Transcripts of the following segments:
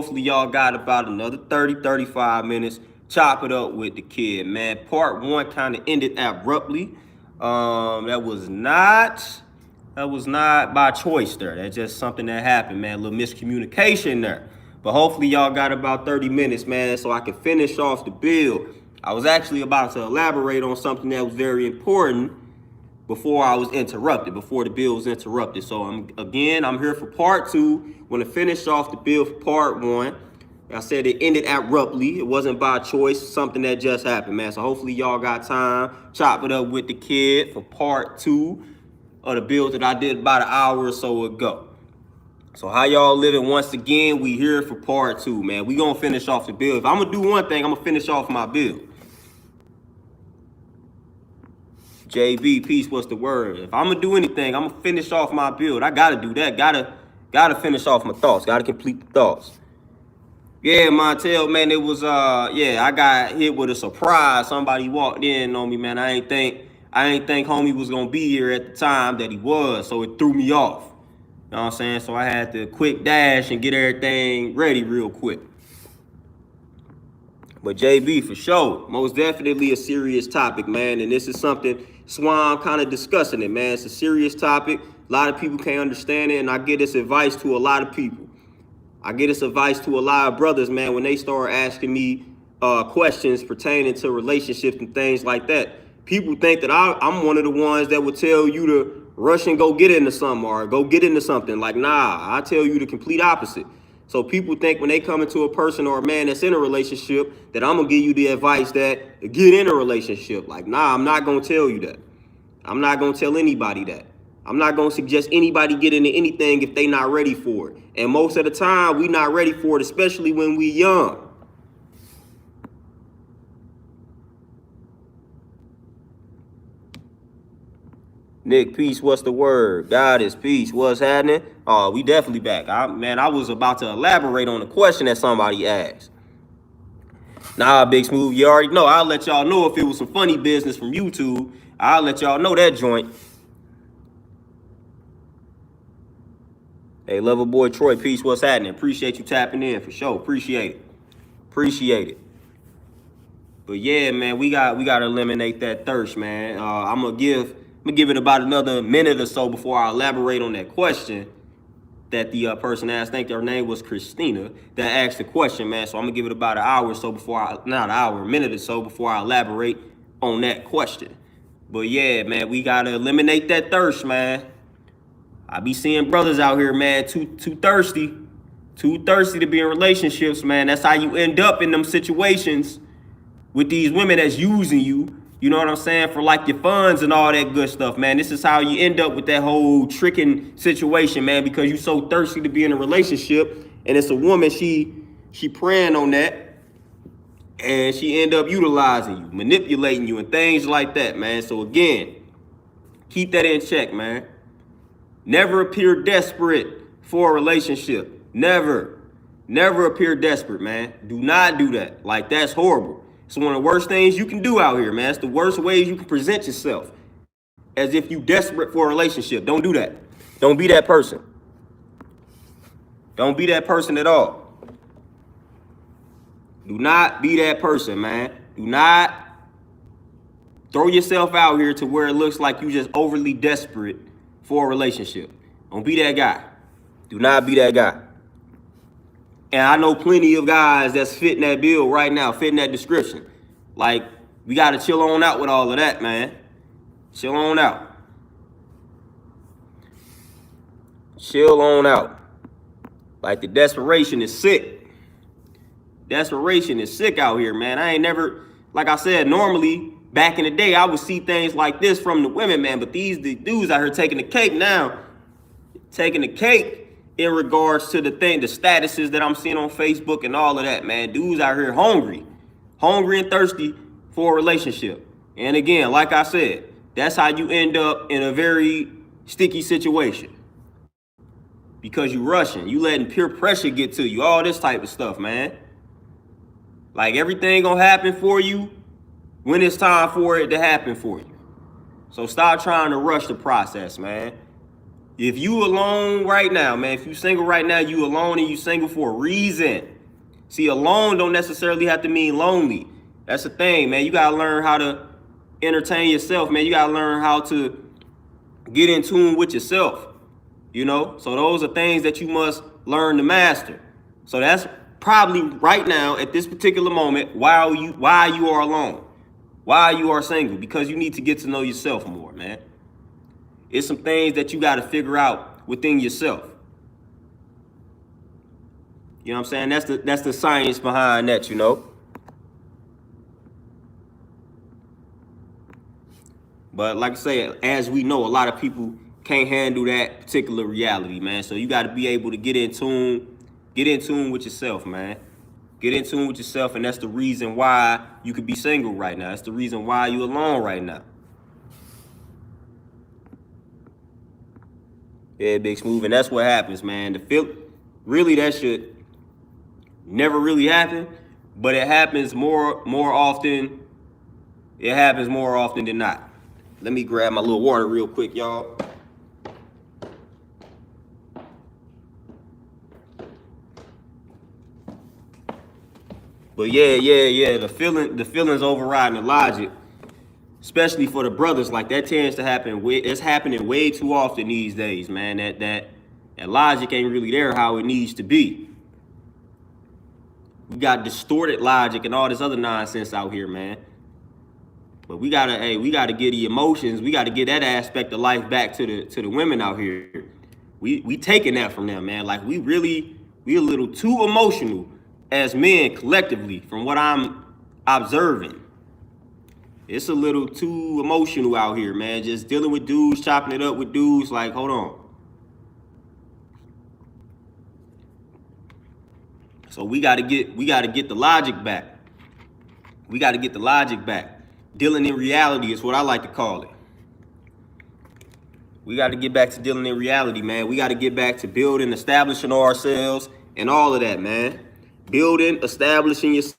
Hopefully y'all got about another 30-35 minutes. Chop it up with the kid, man. Part one kind of ended abruptly. That was not by choice there. That's just something that happened, man. A little miscommunication there. But hopefully y'all got about 30 minutes, man, so I can finish off the build. I was actually about to elaborate on something that was very important before I was interrupted, before the bill was interrupted. So I'm here for part two. Want to finish off the bill for part one. I said it ended abruptly. It wasn't by choice, something that just happened, man. So hopefully y'all got time. Chop it up with the kid for part two of the bill that I did about an hour or so ago. So how y'all living? Once again, we here for part two, man. We gonna finish off the bill. If I'm gonna do one thing, I'm gonna finish off my bill. JB, peace, what's the word? If I'm gonna do anything, I'm gonna finish off my build. I gotta do that. Gotta finish off my thoughts. Gotta complete the thoughts. Yeah, Montel, man, it was I got hit with a surprise. Somebody walked in on me, man. I ain't think homie was gonna be here at the time that he was, so it threw me off. You know what I'm saying? So I had to quick dash and get everything ready real quick. But JB, for sure, most definitely a serious topic, man. And this is something, Swan kind of discussing it, man. It's a serious topic. A lot of people can't understand it, and I give this advice to a lot of people. I give this advice to a lot of brothers, man, when they start asking me questions pertaining to relationships and things like that. People think that I'm one of the ones that would tell you to rush and go get into something or go get into something. Like, nah, I tell you the complete opposite. So people think when they come into a person or a man that's in a relationship that I'm going to give you the advice that get in a relationship. Like, nah, I'm not going to tell you that. I'm not going to tell anybody that. I'm not going to suggest anybody get into anything if they not ready for it. And most of the time, we not ready for it, especially when we young. Nick, peace, what's the word? God is peace, what's happening? Oh, we definitely back. I was about to elaborate on the question that somebody asked. Nah, Big Smooth, you already know. I'll let y'all know if it was some funny business from YouTube. I'll let y'all know that joint. Hey, lover boy Troy, peace, what's happening? Appreciate you tapping in for sure. Appreciate it. But yeah, man, we gotta eliminate that thirst, man. I'm gonna give it about another minute or so before I elaborate on that question that the person asked. I think their name was Christina that asked the question, man. So I'm gonna give it about an hour or so a minute or so before I elaborate on that question. But yeah, man, we gotta eliminate that thirst, man. I be seeing brothers out here, man, too thirsty to be in relationships, man. That's how you end up in them situations with these women that's using you, you know what I'm saying, for like your funds and all that good stuff, man. This is how you end up with that whole tricking situation, man, because you so thirsty to be in a relationship, and it's a woman, she preying on that, and she end up utilizing you, manipulating you, and things like that, man. So again, keep that in check, man. Never appear desperate for a relationship. Never appear desperate, man. Do not do that. Like, that's horrible. It's one of the worst things you can do out here, man. It's the worst ways you can present yourself, as if you desperate for a relationship. Don't do that. Don't be that person. Don't be that person at all. Do not be that person, man. Do not throw yourself out here to where it looks like you just overly desperate for a relationship. Don't be that guy. Do not be that guy. And I know plenty of guys that's fitting that bill right now, fitting that description. Like, we got to chill on out with all of that, man. Chill on out. Chill on out. Like, the desperation is sick. Desperation is sick out here, man. I ain't never, like I said, normally, back in the day, I would see things like this from the women, man. But the dudes out here taking the cake now. Taking the cake in regards to the statuses that I'm seeing on Facebook and all of that, man. Dudes out here hungry and thirsty for a relationship. And again, like I said, that's how you end up in a very sticky situation. Because you rushing, you letting peer pressure get to you, all this type of stuff, man. Like, everything gonna happen for you when it's time for it to happen for you. So stop trying to rush the process, man. If you alone right now, man, if you single right now, you alone and you single for a reason. See, alone don't necessarily have to mean lonely. That's the thing, man. You gotta learn how to entertain yourself, man. You gotta learn how to get in tune with yourself, you know? So those are things that you must learn to master. So that's probably right now at this particular moment why you are alone, why you are single, because you need to get to know yourself more, man. It's some things that you got to figure out within yourself. You know what I'm saying? That's the science behind that, you know. But like I say, as we know, a lot of people can't handle that particular reality, man. So you got to be able to get in tune with yourself, man. Get in tune with yourself, and that's the reason why you could be single right now. That's the reason why you're alone right now. Yeah, Big Smooth, and that's what happens, man. Really, that should never really happen, but it happens more often. It happens more often than not. Let me grab my little water real quick, y'all. But yeah, the feelings overriding the logic, especially for the brothers. Like, that tends to happen. It's happening way too often these days, man. That logic ain't really there how it needs to be. We got distorted logic and all this other nonsense out here, man. But we gotta get the emotions. We gotta get that aspect of life back to the women out here. We taking that from them, man. Like, we a little too emotional as men collectively, from what I'm observing. It's a little too emotional out here, man. Just dealing with dudes, chopping it up with dudes. Like, hold on. So we gotta get the logic back. We gotta get the logic back. Dealing in reality is what I like to call it. We gotta get back to dealing in reality, man. We gotta get back to building, establishing ourselves, and all of that, man. Building, establishing yourself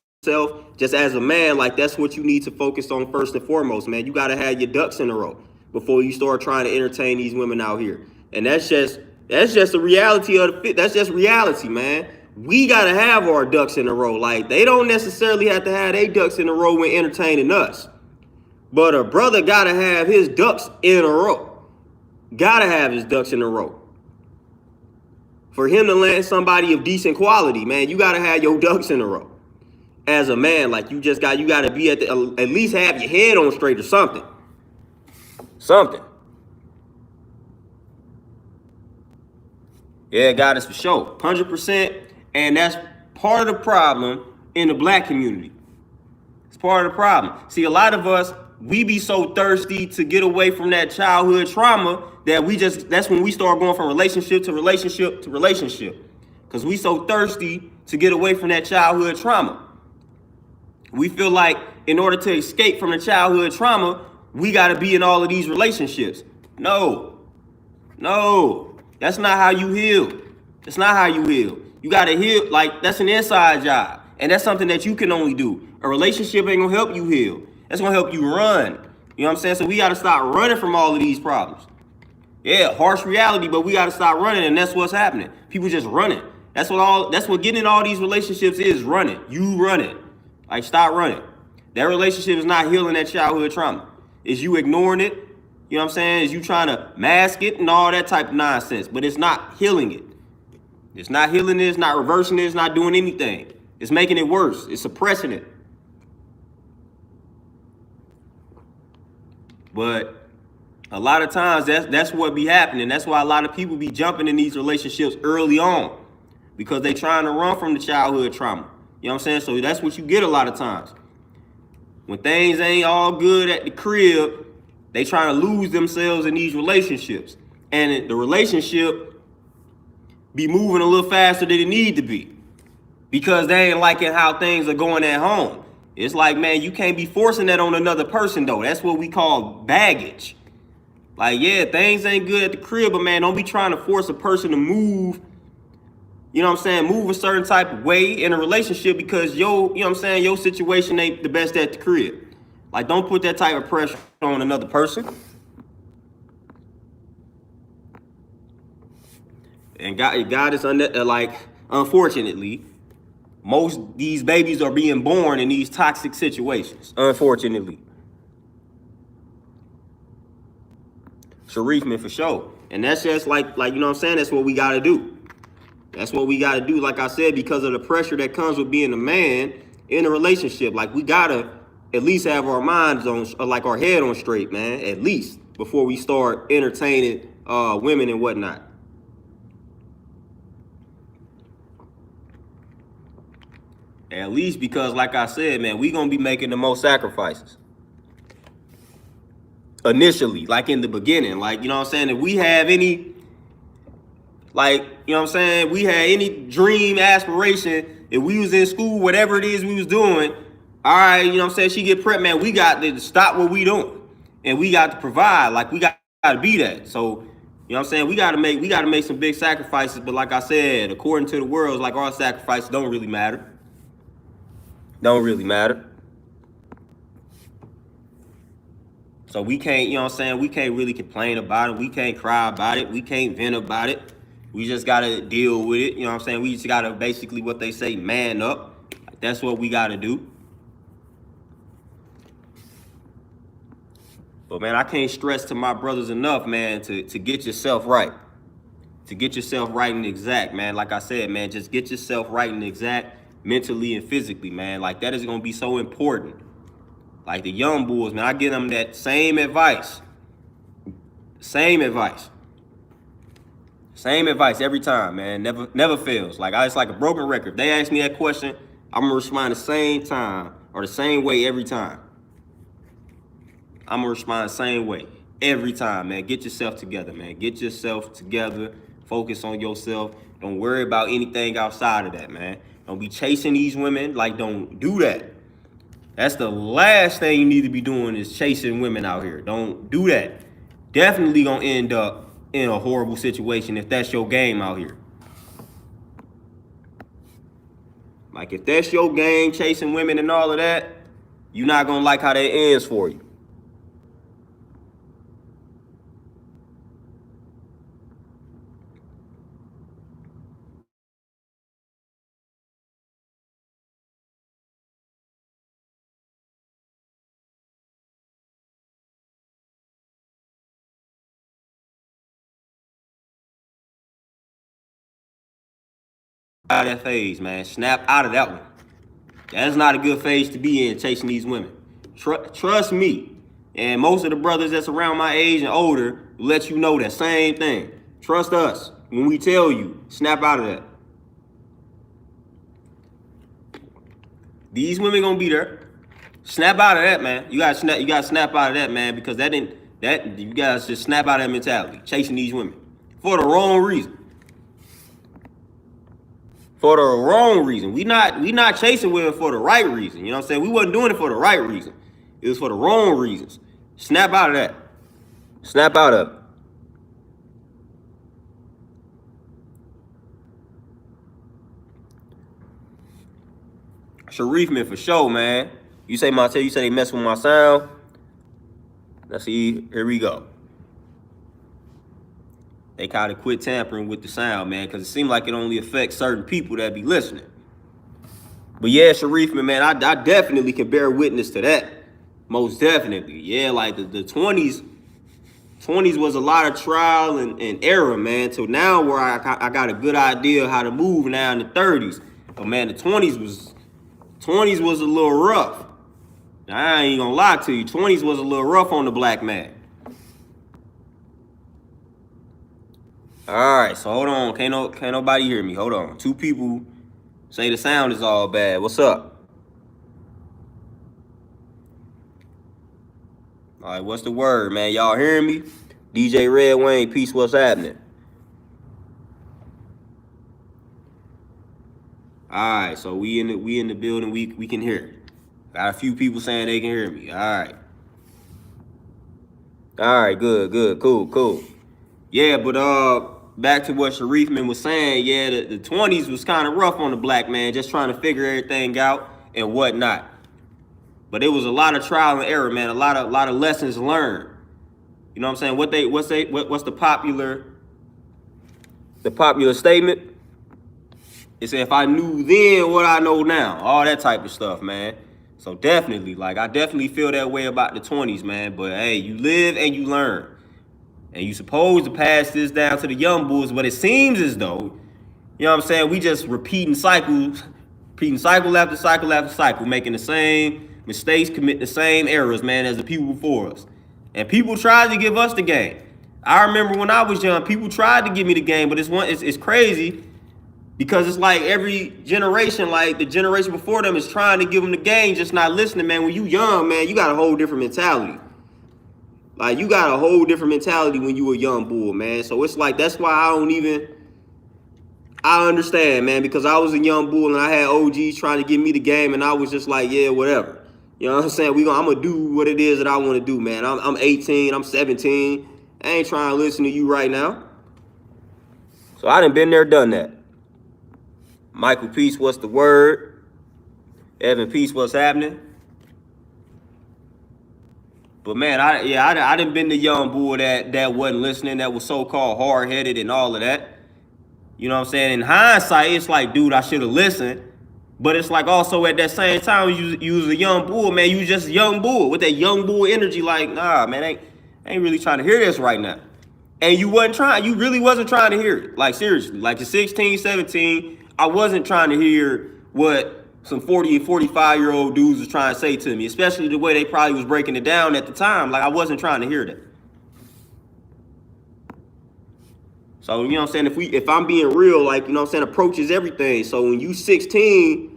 just as a man, like, that's what you need to focus on first and foremost, man. You got to have your ducks in a row before you start trying to entertain these women out here. And that's just the reality of the fit. That's just reality, man. We got to have our ducks in a row. Like, they don't necessarily have to have their ducks in a row when entertaining us. But a brother got to have his ducks in a row. Got to have his ducks in a row. For him to land somebody of decent quality, man, you got to have your ducks in a row. As a man, like, you got to be at least have your head on straight or something. Something. Yeah, God is for sure. 100%. And that's part of the problem in the black community. It's part of the problem. See, a lot of us, we be so thirsty to get away from that childhood trauma that that's when we start going from relationship to relationship to relationship. Because we so thirsty to get away from that childhood trauma. We feel like in order to escape from the childhood trauma, we got to be in all of these relationships. No, that's not how you heal. That's not how you heal. You got to heal. Like, that's an inside job. And that's something that you can only do. A relationship ain't going to help you heal. That's going to help you run. You know what I'm saying? So we got to stop running from all of these problems. Yeah, harsh reality, but we got to stop running, and that's what's happening. People just running. That's what getting in all these relationships is, running. You running. Like, stop running. That relationship is not healing that childhood trauma. Is you ignoring it? You know what I'm saying? Is you trying to mask it and all that type of nonsense, but it's not healing it. It's not healing it, it's not reversing it, it's not doing anything. It's making it worse. It's suppressing it. But a lot of times that's what be happening. That's why a lot of people be jumping in these relationships early on, because they trying to run from the childhood trauma. You know what I'm saying? So that's what you get a lot of times. When things ain't all good at the crib, they trying to lose themselves in these relationships. And the relationship be moving a little faster than it need to be, because they ain't liking how things are going at home. It's like, man, you can't be forcing that on another person, though. That's what we call baggage. Like, yeah, things ain't good at the crib, but, man, don't be trying to force a person to move, you know what I'm saying, move a certain type of way in a relationship because you know what I'm saying, your situation ain't the best at the crib. Like, don't put that type of pressure on another person. And God is like, unfortunately, most these babies are being born in these toxic situations. Unfortunately, Sharif, man, for sure. And that's just like you know what I'm saying. That's what we got to do. That's what we got to do. Like I said, because of the pressure that comes with being a man in a relationship, like we gotta at least have our minds on, like our head on straight, man. At least before we start entertaining women and whatnot. At least because, like I said, man, we gonna be making the most sacrifices initially, like in the beginning. Like, you know what I'm saying? If we have any, like, you know what I'm saying, we had any dream, aspiration, if we was in school, whatever it is we was doing, all right, you know what I'm saying, she get pregnant, man, we got to stop what we doing. And we got to provide, like we got to be that. So, you know what I'm saying, we got to make some big sacrifices, but like I said, according to the world, like our sacrifices don't really matter. Don't really matter. So we can't, you know what I'm saying, we can't really complain about it. We can't cry about it. We can't vent about it. We just got to deal with it. You know what I'm saying? We just got to basically, what they say, man up. That's what we got to do. But, man, I can't stress to my brothers enough, man, to get yourself right. To get yourself right and exact, man. Like I said, man, just get yourself right and exact mentally and physically, man. Like, that is going to be so important. Like the young bulls, man, I give them that same advice. Same advice. Same advice every time, man. Never fails. Like, it's like a broken record. If they ask me that question, I'm going to respond the same time or the same way every time. I'm going to respond the same way every time, man. Get yourself together, man. Get yourself together. Focus on yourself. Don't worry about anything outside of that, man. Don't be chasing these women. Like, don't do that. That's the last thing you need to be doing is chasing women out here. Don't do that. Definitely gonna end up in a horrible situation if that's your game out here. Like, if that's your game, chasing women and all of that, you're not gonna like how that ends for you. Out of that phase, man. Snap out of that one. That's not a good phase to be in, chasing these women. Trust me. And most of the brothers that's around my age and older will let you know that same thing. Trust us when we tell you, snap out of that. These women gonna be there. Snap out of that, man. You gotta snap out of that, man, because you guys just snap out of that mentality, chasing these women for the wrong reason. For the wrong reason. We not chasing women for the right reason. You know what I'm saying? We wasn't doing it for the right reason. It was for the wrong reasons. Snap out of that. Snap out of it. Sharif, man, for sure, man. You say they mess with my sound. Let's see. Here we go. They kind of quit tampering with the sound, man, because it seems like it only affects certain people that be listening. But yeah, Sharif, man, I definitely can bear witness to that. Most definitely. Yeah, like the 20s was a lot of trial and error, man. So now where I got a good idea how to move now in the 30s. But man, the 20s was a little rough. I ain't gonna lie to you. 20s was a little rough on the black man. All right, so hold on. Can't nobody hear me. Hold on. 2 people say the sound is all bad. What's up? All right, what's the word, man? Y'all hearing me? DJ Red Wayne, peace. What's happening? All right, so we in the building. We can hear. Got a few people saying they can hear me. All right. All right, good, cool. Yeah, but back to what Sharif man was saying. Yeah, the 20s was kind of rough on the black man, just trying to figure everything out and whatnot. But it was a lot of trial and error, man. A lot of lessons learned. You know what I'm saying? What's the popular the popular statement. It said, if I knew then what I know now, all that type of stuff, man. So definitely, like, I definitely feel that way about the 20s, man. But hey, you live and you learn. And you supposed to pass this down to the young bulls, but it seems as though, you know what I'm saying, we just repeating cycles, repeating cycle after cycle after cycle, making the same mistakes, committing the same errors, man, as the people before us. And people tried to give us the game. I remember when I was young, people tried to give me the game, but it's crazy. Because it's like every generation, like the generation before them is trying to give them the game, just not listening, man. When you young, man, you got a whole different mentality. Like, you got a whole different mentality when you a young bull, man. So it's like, that's why I understand, man, because I was a young bull and I had OGs trying to give me the game and I was just like, yeah, whatever. You know what I'm saying? I'm going to do what it is that I want to do, man. I'm 18, I'm 17. I ain't trying to listen to you right now. So I done been there, done that. Michael Peace, what's the word? Evan Peace, what's happening? But man, I done been the young bull that wasn't listening, that was so-called hard-headed and all of that. You know what I'm saying? In hindsight, it's like, dude, I should have listened. But it's like also at that same time, you was a young bull, man. You just a young bull with that young bull energy. Like, nah, man, I ain't really trying to hear this right now. And you really wasn't trying to hear it. Like, seriously, like at 16, 17, I wasn't trying to hear what some 40 and 45-year-old dudes was trying to say to me, especially the way they probably was breaking it down at the time. Like, I wasn't trying to hear that. So, you know what I'm saying? If I'm being real, like, you know what I'm saying, approach is everything. So when you 16,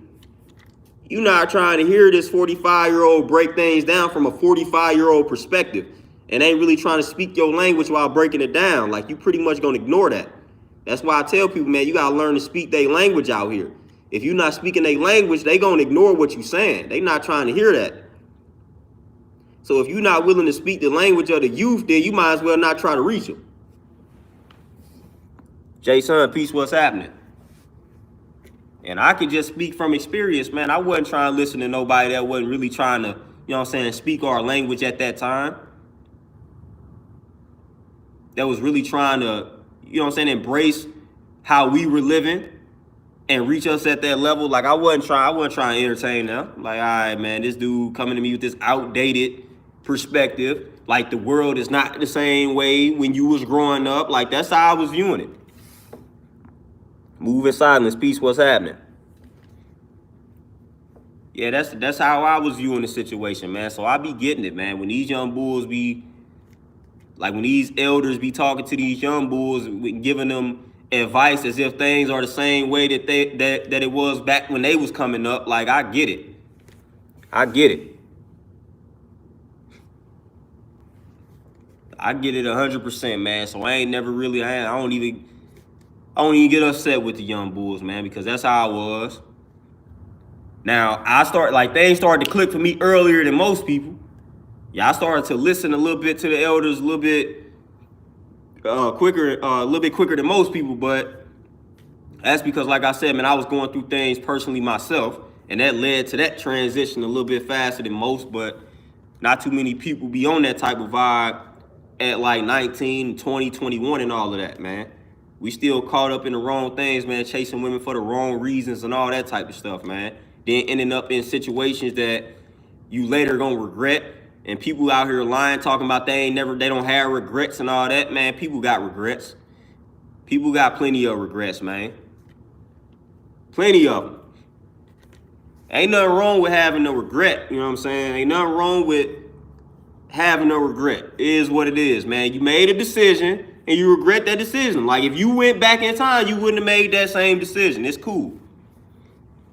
you're not trying to hear this 45-year-old break things down from a 45-year-old perspective and ain't really trying to speak your language while breaking it down. Like, you pretty much gonna ignore that. That's why I tell people, man, you gotta learn to speak their language out here. If you're not speaking their language, they gonna ignore what you're saying. They not trying to hear that. So if you're not willing to speak the language of the youth, then you might as well not try to reach them. Jason, Peace, what's happening? And I can just speak from experience, man. I wasn't trying to listen to nobody that wasn't really trying to, you know what I'm saying, speak our language at that time. That was really trying to, you know what I'm saying, embrace how we were living and reach us at that level. Like, I wasn't trying to entertain them. Like, all right, man, this dude coming to me with this outdated perspective. Like, the world is not the same way when you was growing up. Like, that's how I was viewing it. Move in silence, Peace, what's happening? Yeah, that's how I was viewing the situation, man. So I be getting it, man. When these young bulls be, like, when these elders be talking to these young bulls, giving them advice as if things are the same way that it was back when they was coming up, like, I get it. I get it. I get it 100%, man. So I ain't never really, I don't even get upset with the young bulls, man, because that's how I was. Now, things started to click for me earlier than most people. Yeah, I started to listen a little bit to the elders a little bit quicker than most people, but that's because, like I said, man, I was going through things personally myself, and that led to that transition a little bit faster than most, but not too many people be on that type of vibe at like 19, 20, 21 and all of that, man. We still caught up in the wrong things, man, chasing women for the wrong reasons and all that type of stuff, man. Then ending up in situations that you later gonna regret, and people out here lying, talking about they don't have regrets and all that, man. People got regrets. People got plenty of regrets, man. Plenty of them. Ain't nothing wrong with having no regret, you know what I'm saying? Ain't nothing wrong with having no regret. It is what it is, man. You made a decision, and you regret that decision. Like, if you went back in time, you wouldn't have made that same decision. It's cool.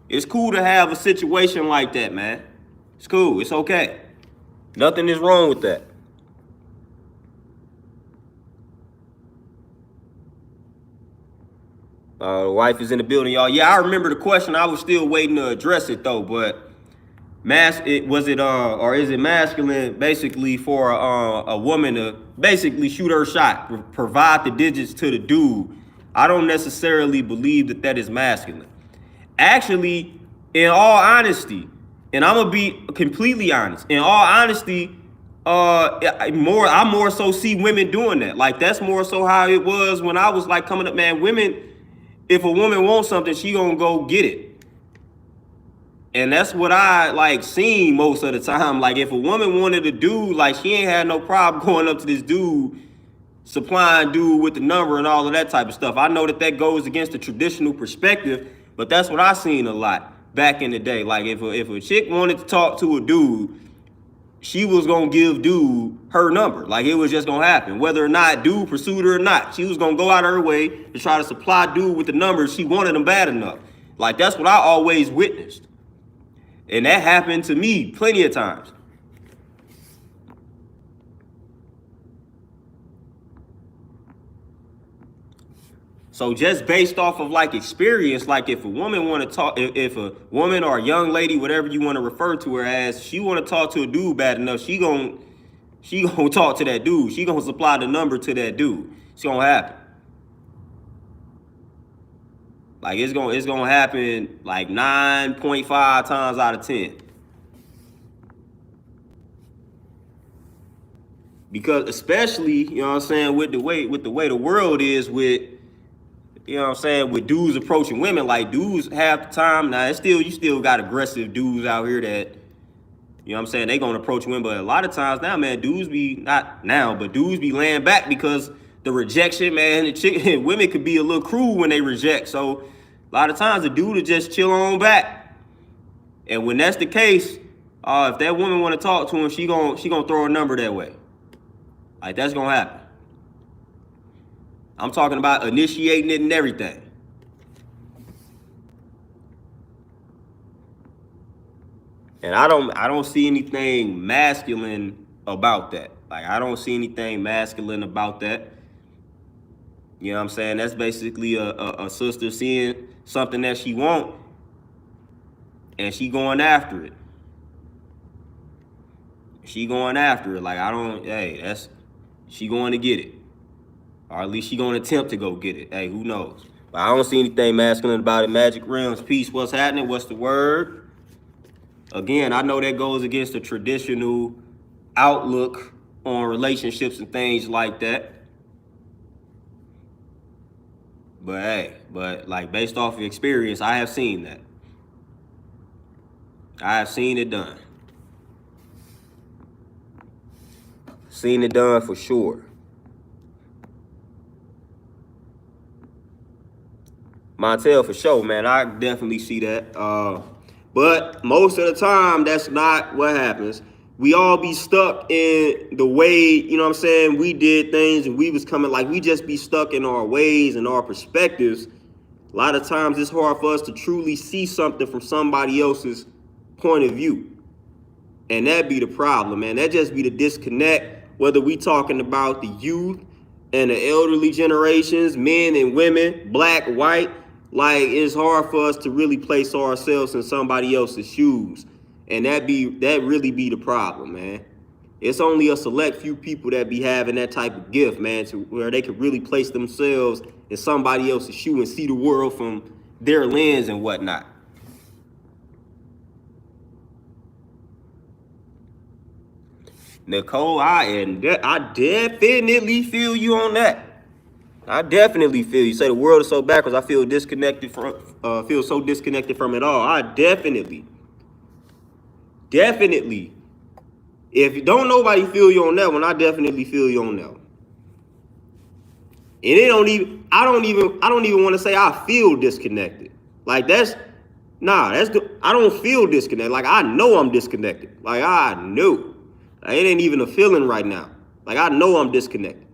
It's cool to have a situation like that, man. It's cool. It's okay. Nothing is wrong with that. The wife is in the building, y'all. Yeah, I remember the question. I was still waiting to address it, though. But is it masculine, basically, for a woman to basically shoot her shot, provide the digits to the dude? I don't necessarily believe that is masculine. Actually, in all honesty, and I'm gonna be completely honest, in all honesty, I more so see women doing that. Like that's more so how it was when I was like coming up, man. Women, if a woman wants something, she gonna go get it. And that's what I like seen most of the time. Like if a woman wanted a dude, like she ain't had no problem going up to this dude, supplying dude with the number and all of that type of stuff. I know that that goes against the traditional perspective, but that's what I seen a lot back in the day. Like if a chick wanted to talk to a dude, she was gonna give dude her number. Like it was just gonna happen. Whether or not dude pursued her or not, she was gonna go out of her way to try to supply dude with the numbers. She wanted them bad enough. Like that's what I always witnessed. And that happened to me plenty of times. So just based off of like experience, like if a woman want to talk, if a woman or a young lady, whatever you want to refer to her as, she want to talk to a dude bad enough, she gonna talk to that dude. She gonna supply the number to that dude. It's gonna happen. Like it's gonna happen like 9.5 times out of 10. Because especially, you know what I'm saying, with the way the world is with, you know what I'm saying, with dudes approaching women, like dudes half the time, now it's still, you still got aggressive dudes out here that, you know what I'm saying, they gonna approach women, but a lot of times now, man, dudes be, not now, but dudes be laying back because the rejection, man, women could be a little cruel when they reject, so a lot of times the dude will just chill on back. And when that's the case, if that woman wanna talk to him, she gonna throw a number that way. Like that's gonna happen. I'm talking about initiating it and everything. And I don't see anything masculine about that. Like I don't see anything masculine about that. You know what I'm saying? That's basically a sister seeing something that she want and she going after it. She going after it. Like she going to get it. Or at least she gonna attempt to go get it. Hey, who knows? But I don't see anything masculine about it. Magic Realms, peace. What's happening? What's the word? Again, I know that goes against the traditional outlook on relationships and things like that. But hey, like based off of experience, I have seen that. I have seen it done. Seen it done for sure. Montel for sure, man. I definitely see that. But most of the time, that's not what happens. We all be stuck in the way, you know what I'm saying, we did things and we was coming, like we just be stuck in our ways and our perspectives. A lot of times it's hard for us to truly see something from somebody else's point of view. And that be the problem, man. That just be the disconnect, whether we talking about the youth and the elderly generations, men and women, black, white. Like it's hard for us to really place ourselves in somebody else's shoes. And that really be the problem, man. It's only a select few people that be having that type of gift, man, to where they could really place themselves in somebody else's shoe and see the world from their lens and whatnot. Nicole, I definitely feel you on that. I definitely feel you. Say the world is so backwards. I feel disconnected from, feel so disconnected from it all. I definitely. If don't nobody feel you on that one, I definitely feel you on that one. And I don't even want to say I feel disconnected. Like I don't feel disconnected. Like I know I'm disconnected. Like I know. Like, it ain't even a feeling right now. Like I know I'm disconnected.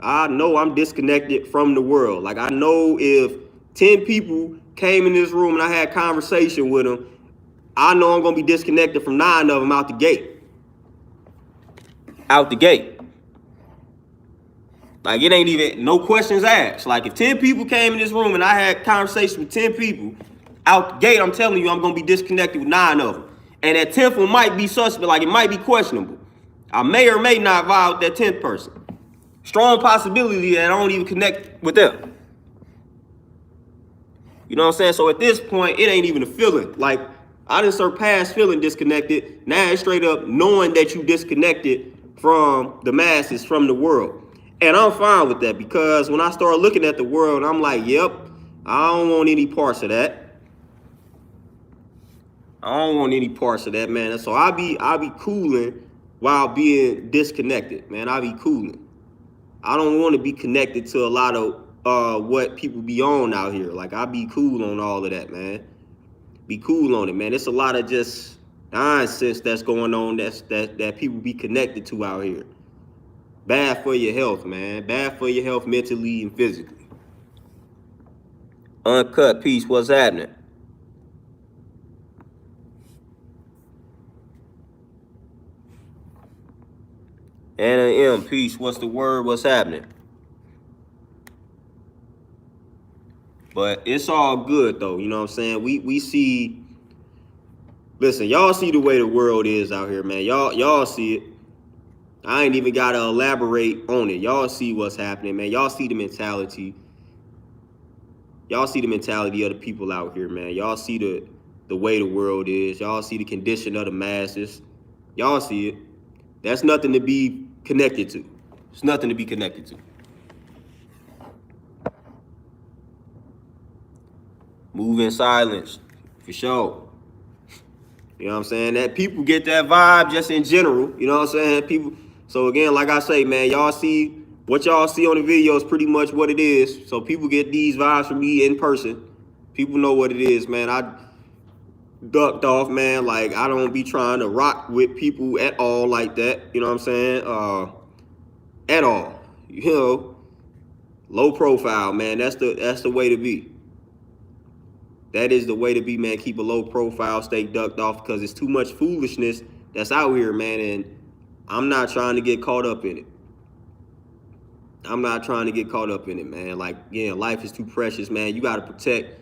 I know I'm disconnected from the world. Like I know if 10 people came in this room and I had conversation with them, I know I'm going to be disconnected from 9 of them out the gate. Out the gate. Like it ain't even, no questions asked. Like if 10 people came in this room and I had conversation with 10 people, out the gate, I'm telling you, I'm going to be disconnected with 9 of them. And that 10th one might be suspect, like it might be questionable. I may or may not vibe with that 10th person. Strong possibility that I don't even connect with them. You know what I'm saying? So at this point, it ain't even a feeling. Like I done surpassed feeling disconnected. Now it's straight up knowing that you disconnected from the masses, from the world. And I'm fine with that, because when I start looking at the world, I'm like, yep, I don't want any parts of that. I don't want any parts of that, man. So I'll be cooling while being disconnected, man. I'll be cooling. I don't want to be connected to a lot of what people be on out here. Like, I'll be cool on all of that, man. Be cool on it, man. It's a lot of just nonsense that's going on that people be connected to out here. Bad for your health, man. Bad for your health mentally and physically. Uncut Peace, what's happening? Anna M, Peace, what's the word? What's happening? But it's all good, though. You know what I'm saying? We see, listen, y'all see the way the world is out here, man. Y'all see it. I ain't even got to elaborate on it. Y'all see what's happening, man. Y'all see the mentality. Y'all see the mentality of the people out here, man. Y'all see the way the world is. Y'all see the condition of the masses. Y'all see it. That's nothing to be connected to. It's nothing to be connected to. Move in silence, for sure. You know what I'm saying? That people get that vibe just in general. You know what I'm saying? People. So again, like I say, man, y'all see what y'all see on the video is pretty much what it is. So people get these vibes from me in person. People know what it is, man. I ducked off, man. Like, I don't be trying to rock with people at all like that. You know what I'm saying? At all. You know, low profile, man. That's the way to be. That is the way to be, man. Keep a low profile, stay ducked off, because it's too much foolishness that's out here, man. And I'm not trying to get caught up in it. I'm not trying to get caught up in it, man. Like, yeah, life is too precious, man. You gotta protect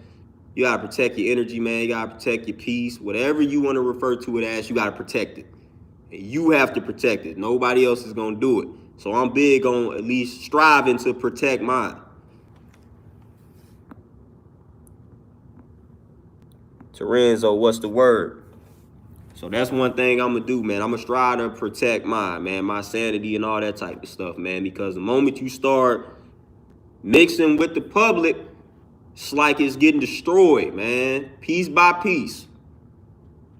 your energy, man. You gotta protect your peace. Whatever you want to refer to it as, you gotta protect it. And you have to protect it. Nobody else is gonna do it. So I'm big on at least striving to protect mine. Terenzo, what's the word? So that's one thing I'm going to do, man. I'm going to strive to protect mine, man, my sanity and all that type of stuff, man, because the moment you start mixing with the public, it's like it's getting destroyed, man, piece by piece.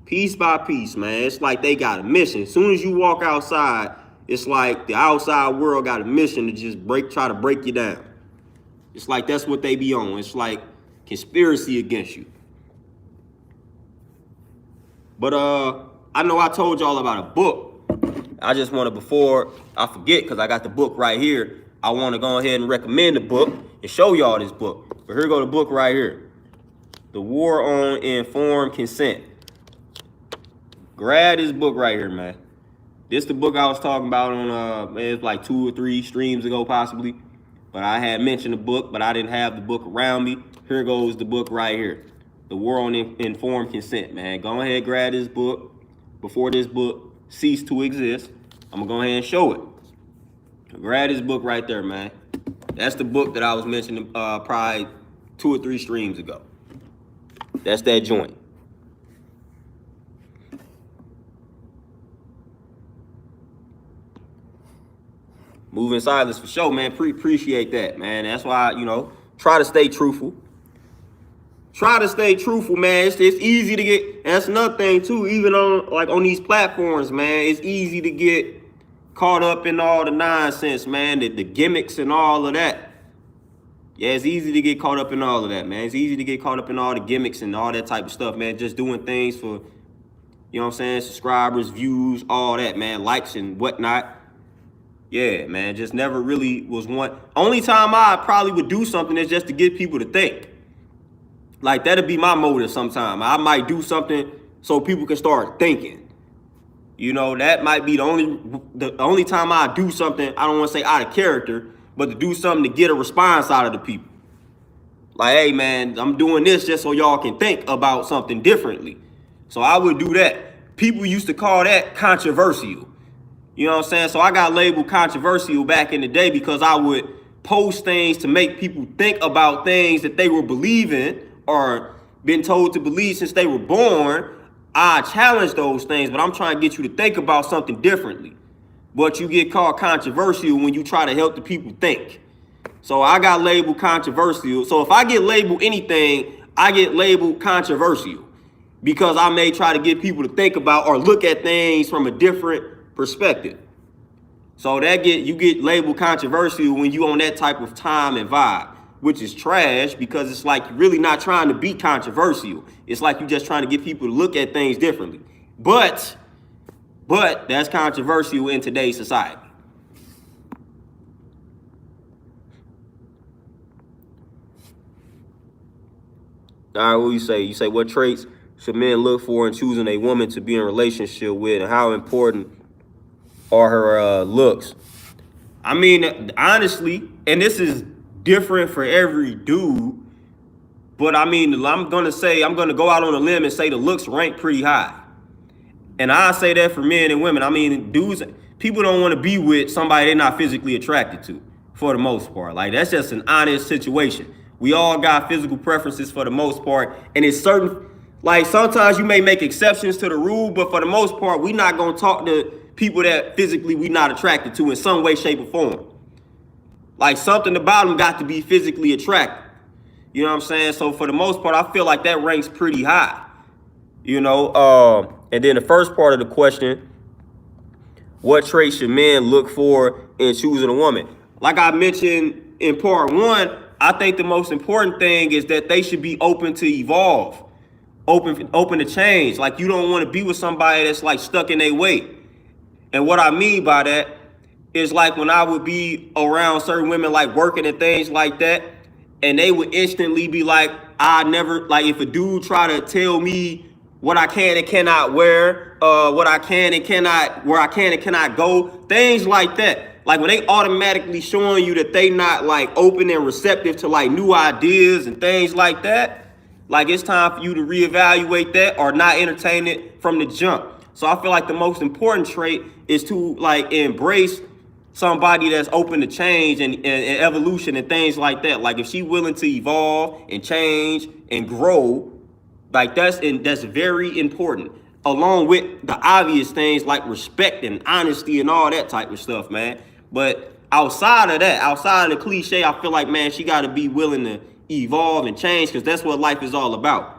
Piece by piece, man. It's like they got a mission. As soon as you walk outside, it's like the outside world got a mission to just try to break you down. It's like that's what they be on. It's like conspiracy against you. But I know I told y'all about a book. I just want to, before I forget, because I got the book right here, I want to go ahead and recommend the book and show y'all this book. But here go the book right here. The War on Informed Consent. Grab this book right here, man. This the book I was talking about on, it's like 2 or 3 streams ago, possibly. But I had mentioned the book, but I didn't have the book around me. Here goes the book right here. The War on Informed Consent, man. Go ahead, grab this book before this book ceased to exist. I'm going to go ahead and show it. Grab this book right there, man. That's the book that I was mentioning probably 2 or 3 streams ago. That's that joint. Move in silence for sure, man. Appreciate that, man. That's why, you know, try to stay truthful. Try to stay truthful, man. It's easy to get, and that's another thing too, even on these platforms, man, it's easy to get caught up in all the nonsense, man, the gimmicks and all of that. Yeah, it's easy to get caught up in all of that, man. It's easy to get caught up in all the gimmicks and all that type of stuff, man. Just doing things for, you know what I'm saying, subscribers, views, all that, man, likes and whatnot. Yeah, man, just never really was one. Only time I probably would do something is just to get people to think. Like, that'd be my motive sometime. I might do something so people can start thinking. You know, that might be the only time I do something, I don't want to say out of character, but to do something to get a response out of the people. Like, hey, man, I'm doing this just so y'all can think about something differently. So I would do that. People used to call that controversial. You know what I'm saying? So I got labeled controversial back in the day because I would post things to make people think about things that they were believing or been told to believe since they were born, I challenge those things, but I'm trying to get you to think about something differently. But you get called controversial when you try to help the people think. So I got labeled controversial. So if I get labeled anything, I get labeled controversial because I may try to get people to think about or look at things from a different perspective. So you get labeled controversial when you on that type of time and vibe, which is trash because it's like you're really not trying to be controversial. It's like you're just trying to get people to look at things differently. But that's controversial in today's society. All right, what you say? You say, what traits should men look for in choosing a woman to be in a relationship with, and how important are her looks? I mean, honestly, and this is different for every dude, but I mean, I'm gonna go out on a limb and say the looks rank pretty high. And I say that for men and women. I mean, people don't want to be with somebody they're not physically attracted to, for the most part. Like, that's just an honest situation. We all got physical preferences for the most part, and it's certain, like, sometimes you may make exceptions to the rule, but for the most part, we're not gonna talk to people that physically we're not attracted to in some way, shape, or form. Like, something about them got to be physically attractive. You know what I'm saying? So for the most part, I feel like that ranks pretty high. You know, and then the first part of the question, what traits should men look for in choosing a woman? Like I mentioned in part one, I think the most important thing is that they should be open to evolve, open to change. Like, you don't want to be with somebody that's like stuck in their way. And what I mean by that is, like, when I would be around certain women, like working and things like that, and they would instantly be like, if a dude try to tell me what I can and cannot wear, where I can and cannot go, things like that. Like, when they automatically showing you that they not like open and receptive to like new ideas and things like that, like, it's time for you to reevaluate that or not entertain it from the jump. So I feel like the most important trait is to like embrace somebody that's open to change and evolution and things like that. Like, if she willing to evolve and change and grow, like, that's very important, along with the obvious things like respect and honesty and all that type of stuff, man. But outside of that, outside of the cliche, I feel like, man, she got to be willing to evolve and change, because that's what life is all about.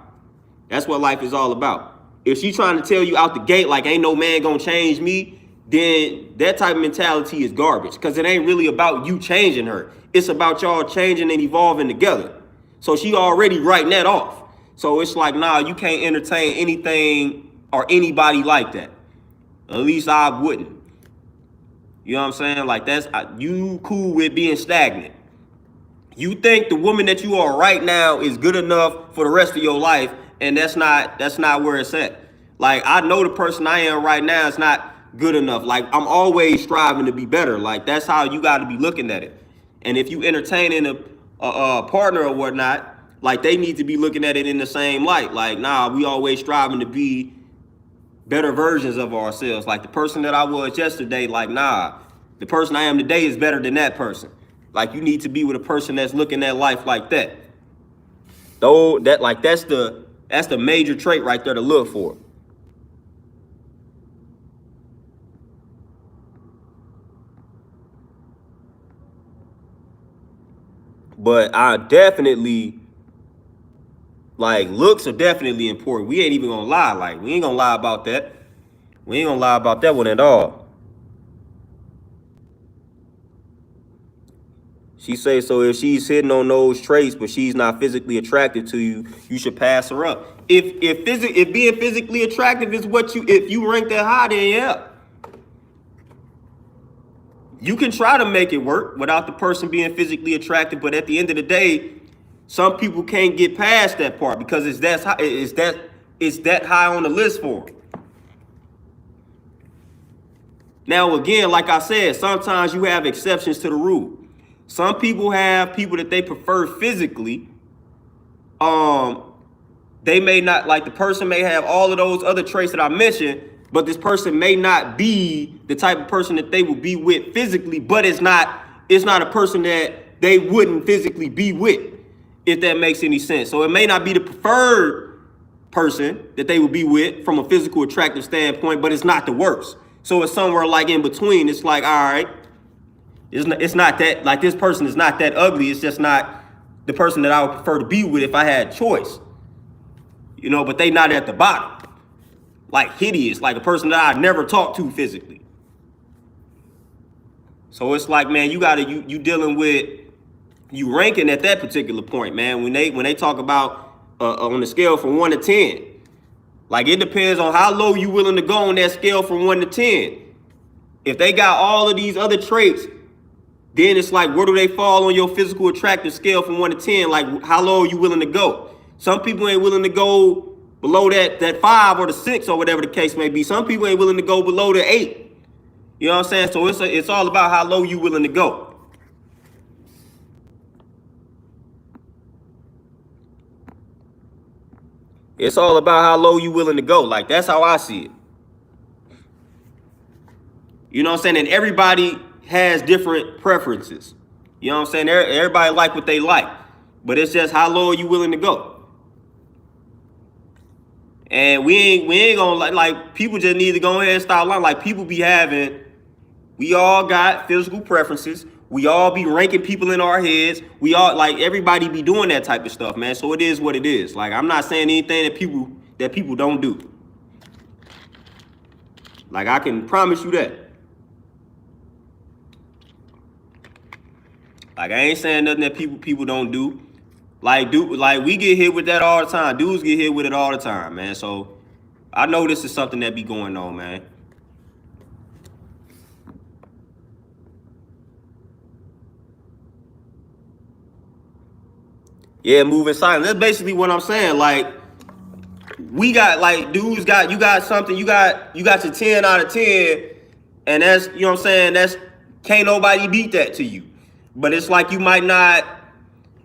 That's what life is all about. If she trying to tell you out the gate, like, ain't no man gonna change me, then that type of mentality is garbage, because it ain't really about you changing her. It's about y'all changing and evolving together. So she already writing that off. So it's like, nah, you can't entertain anything or anybody like that. At least I wouldn't. You know what I'm saying? Like, you cool with being stagnant. You think the woman that you are right now is good enough for the rest of your life, and that's not where it's at. Like, I know the person I am right now is not good enough. Like, I'm always striving to be better. Like, that's how you got to be looking at it. And if you entertaining a partner or whatnot, like, they need to be looking at it in the same light. Like, nah, we always striving to be better versions of ourselves. Like, the person that I was yesterday, like, nah, the person I am today is better than that person. Like, you need to be with a person that's looking at life like that. Though that, like, that's the major trait right there to look for. But I definitely, like, looks are definitely important. We ain't even gonna lie. Like, we ain't gonna lie about that. We ain't gonna lie about that one at all. She say, so if she's hitting on those traits, but she's not physically attractive to you, you should pass her up. If being physically attractive is if you rank that high, then yeah. You can try to make it work without the person being physically attractive, but at the end of the day, some people can't get past that part because it's that high on the list for them. Now, again, like I said, sometimes you have exceptions to the rule. Some people have people that they prefer physically. They may not, like, the person may have all of those other traits that I mentioned, but this person may not be the type of person that they would be with physically, but it's not a person that they wouldn't physically be with, if that makes any sense. So it may not be the preferred person that they would be with from a physical attractive standpoint, but it's not the worst. So it's somewhere like in between. It's like, all right, it's not that, like, this person is not that ugly. It's just not the person that I would prefer to be with if I had choice. You know, but they not at the bottom. Like hideous, like a person that I'd never talked to physically. So it's like, man, you dealing with, you ranking at that particular point, man. When they talk about on the scale from 1 to 10, like, it depends on how low you willing to go on that scale from 1 to 10. If they got all of these other traits, then it's like, where do they fall on your physical attractive scale from 1 to 10? Like, how low are you willing to go? Some people ain't willing to go below that 5 or the 6 or whatever the case may be. Some people ain't willing to go below the 8. You know what I'm saying? So it's all about how low you willing to go. It's all about how low you willing to go. Like, that's how I see it. You know what I'm saying? And everybody has different preferences. You know what I'm saying? Everybody like what they like. But it's just how low are you willing to go? And we ain't gonna like people just need to go ahead and start lying. Like, people be having, we all got physical preferences. We all be ranking people in our heads. We all, like, everybody be doing that type of stuff, man. So it is what it is. Like, I'm not saying anything that people don't do. Like, I can promise you that. Like, I ain't saying nothing that people don't do. Like, we get hit with that all the time. Dudes get hit with it all the time, man. So I know this is something that be going on, man. Yeah, moving silent. That's basically what I'm saying. Like, we got, like, dudes got, you got something, you got your 10 out of 10, and that's, you know what I'm saying, that's, can't nobody beat that to you. But it's like you might not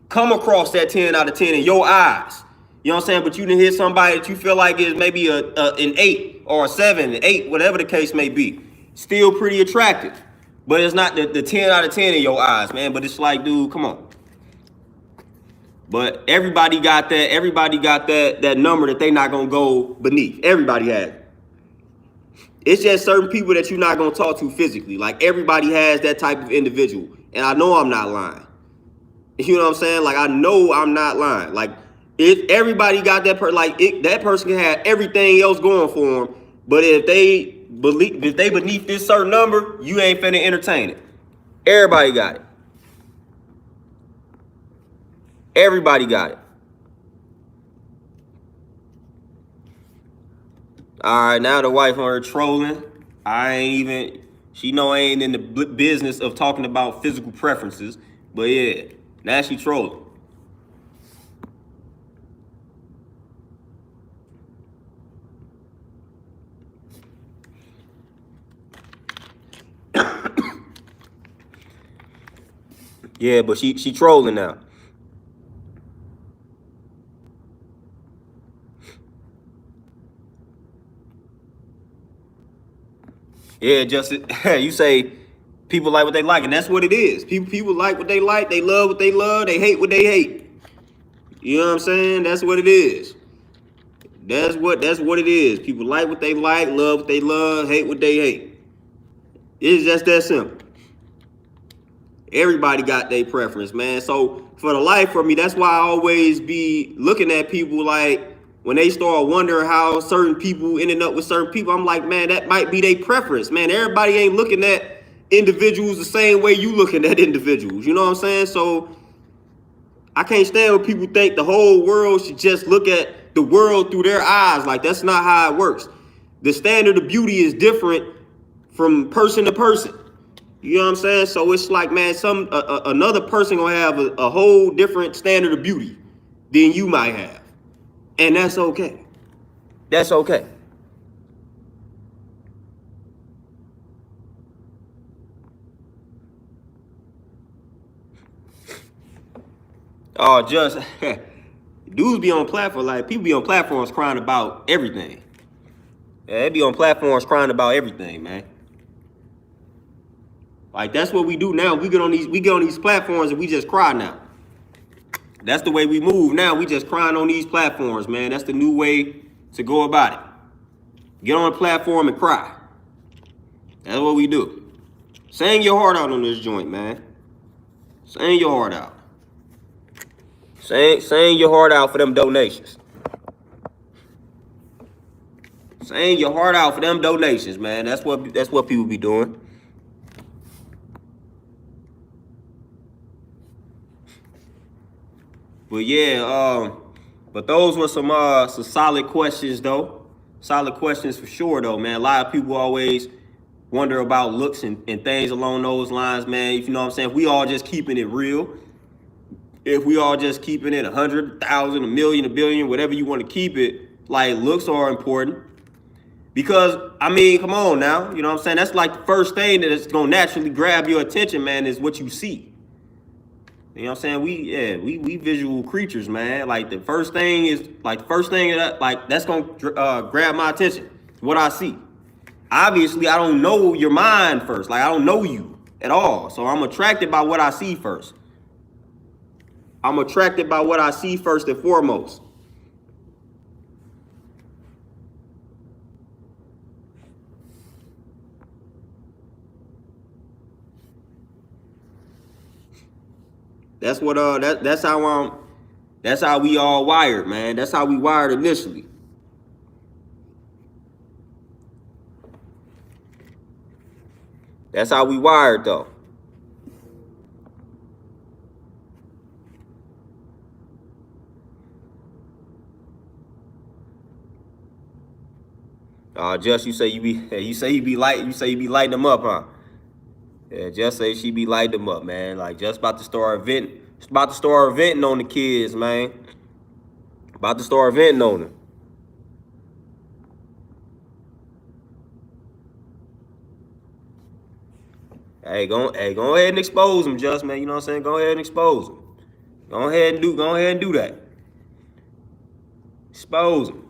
come across that 10 out of 10 in your eyes. You know what I'm saying? But you didn't hit somebody that you feel like is maybe an 8 or a 7, an 8, whatever the case may be. Still pretty attractive. But it's not the 10 out of 10 in your eyes, man. But it's like, dude, come on. But everybody got that number that they not gonna go beneath. Everybody has it. It's just certain people that you're not gonna talk to physically. Like, everybody has that type of individual. And I know I'm not lying. You know what I'm saying? Like, I know I'm not lying. Like, if everybody got that that person can have everything else going for them, but if they beneath this certain number, you ain't finna entertain it. Everybody got it. Everybody got it. All right, now the wife on her trolling. She know I ain't in the business of talking about physical preferences, but yeah, now she trolling. Yeah, but she trolling now. Yeah, just you say people like what they like, and that's what it is. People like what they like, they love what they love, they hate what they hate. You know what I'm saying? That's what it is. That's what it is. People like what they like, love what they love, hate what they hate. It's just that simple. Everybody got their preference, man. So for the life for me, that's why I always be looking at people like, when they start wondering how certain people ended up with certain people, I'm like, man, that might be their preference, man. Everybody ain't looking at individuals the same way you looking at individuals. You know what I'm saying? So I can't stand when people think the whole world should just look at the world through their eyes. Like, that's not how it works. The standard of beauty is different from person to person. You know what I'm saying? So it's like, man, another person gonna have a whole different standard of beauty than you might have. And that's okay. That's okay. Oh, just dudes be on platforms, like, people be on platforms crying about everything. Yeah, they be on platforms crying about everything, man. Like, that's what we do now. We get on these platforms and we just cry now. That's the way we move now. We just crying on these platforms, man. That's the new way to go about it. Get on a platform and cry. That's what we do. Sing your heart out on this joint, man. Sing your heart out. Sing your heart out for them donations. Sing your heart out for them donations, man. That's what people be doing. But yeah, but those were some solid questions though. Solid questions for sure though, man. A lot of people always wonder about looks and things along those lines, man. If you know what I'm saying, if we all just keeping it real, if we all just keeping it 100, 1,000, a million, a billion, whatever you want to keep it, like looks are important. Because, I mean, come on now, you know what I'm saying? That's like the first thing that is going to naturally grab your attention, man, is what you see. You know what I'm saying? We visual creatures, man. Like the first thing that's going to grab my attention, what I see. Obviously, I don't know your mind first. Like, I don't know you at all. So I'm attracted by what I see first. I'm attracted by what I see first and foremost. That's what that's how we all wired, man. That's how we wired initially. That's how we wired though. Just you say you be lighting them up, huh? Yeah, just say she be lighting them up, man. Like just about to start venting. It's about to start venting on the kids, man. About to start venting on them. Hey, go ahead and expose them, just man. You know what I'm saying? Go ahead and expose them. Go ahead and do that. Expose them.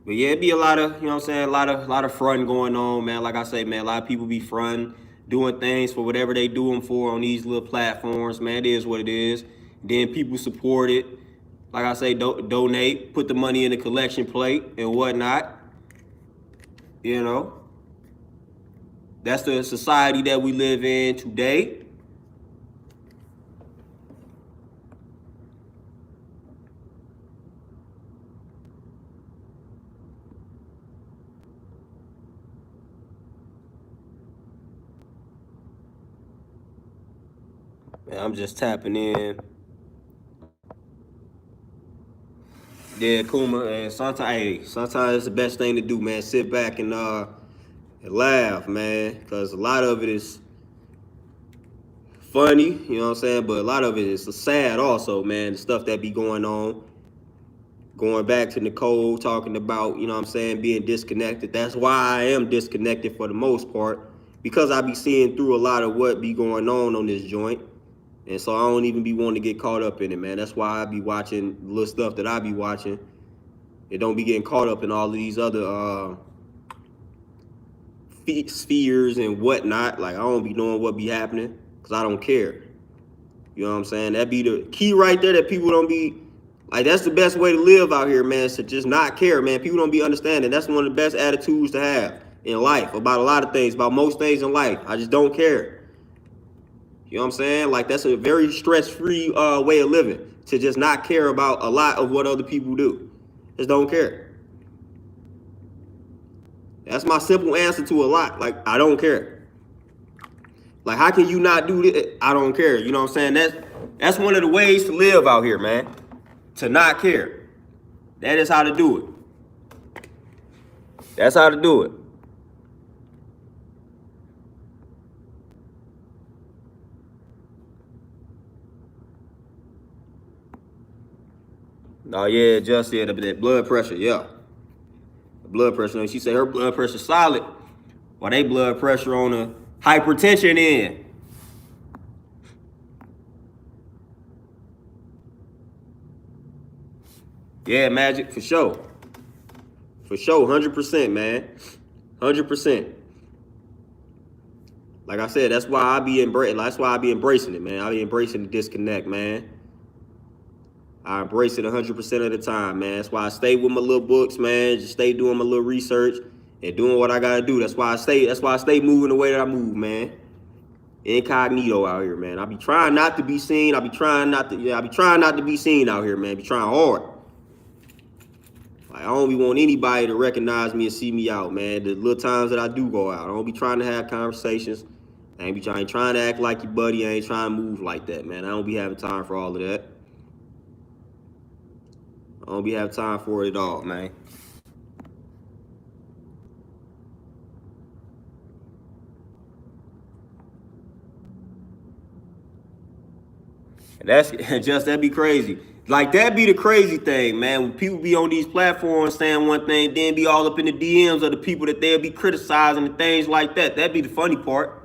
But yeah, it be a lot of, you know what I'm saying, a lot of fronting going on, man. Like I say, man, a lot of people be fronting, doing things for whatever they do them for on these little platforms, man. It is what it is. Then people support it. Like I say, donate, put the money in the collection plate and whatnot. You know, that's the society that we live in today. Man, I'm just tapping in. Yeah, Kuma, and sometimes it's the best thing to do, man. Sit back and laugh, man, because a lot of it is funny, you know what I'm saying, but a lot of it is sad also, man. The stuff that be going on. Going back to Nicole talking about, you know what I'm saying, being disconnected. That's why I am disconnected for the most part, because I be seeing through a lot of what be going on this joint. And so I don't even be wanting to get caught up in it, man. That's why I be watching the little stuff that I be watching. It don't be getting caught up in all of these other spheres and whatnot. Like, I don't be knowing what be happening because I don't care. You know what I'm saying? That be the key right there, that people don't be, like, that's the best way to live out here, man, is to just not care, man. People don't be understanding. That's one of the best attitudes to have in life about a lot of things, about most things in life. I just don't care. You know what I'm saying? Like, that's a very stress-free way of living, to just not care about a lot of what other people do. Just don't care. That's my simple answer to a lot. Like, I don't care. Like, how can you not do this? I don't care. You know what I'm saying? That's one of the ways to live out here, man. To not care. That is how to do it. That's how to do it. Oh yeah, just said that blood pressure, yeah. The blood pressure. She said her blood pressure solid, while they blood pressure on a hypertension end. Yeah, Magic, for sure. For sure, 100%, man. 100%. Like I said, that's why I be embracing it, man. I be embracing the disconnect, man. I embrace it 100% of the time, man. That's why I stay with my little books, man. Just stay doing my little research and doing what I gotta do. That's why I stay moving the way that I move, man. Incognito out here, man. I be trying not to be seen. I be trying not to be seen out here, man. Be trying hard. Like, I don't be want anybody to recognize me and see me out, man. The little times that I do go out, I don't be trying to have conversations. I ain't trying to act like your buddy. I ain't trying to move like that, man. I don't be having time for all of that. I don't be having time for it at all, man. And that'd be crazy. Like, that'd be the crazy thing, man. When people be on these platforms saying one thing, then be all up in the DMs of the people that they'll be criticizing and things like that. That'd be the funny part.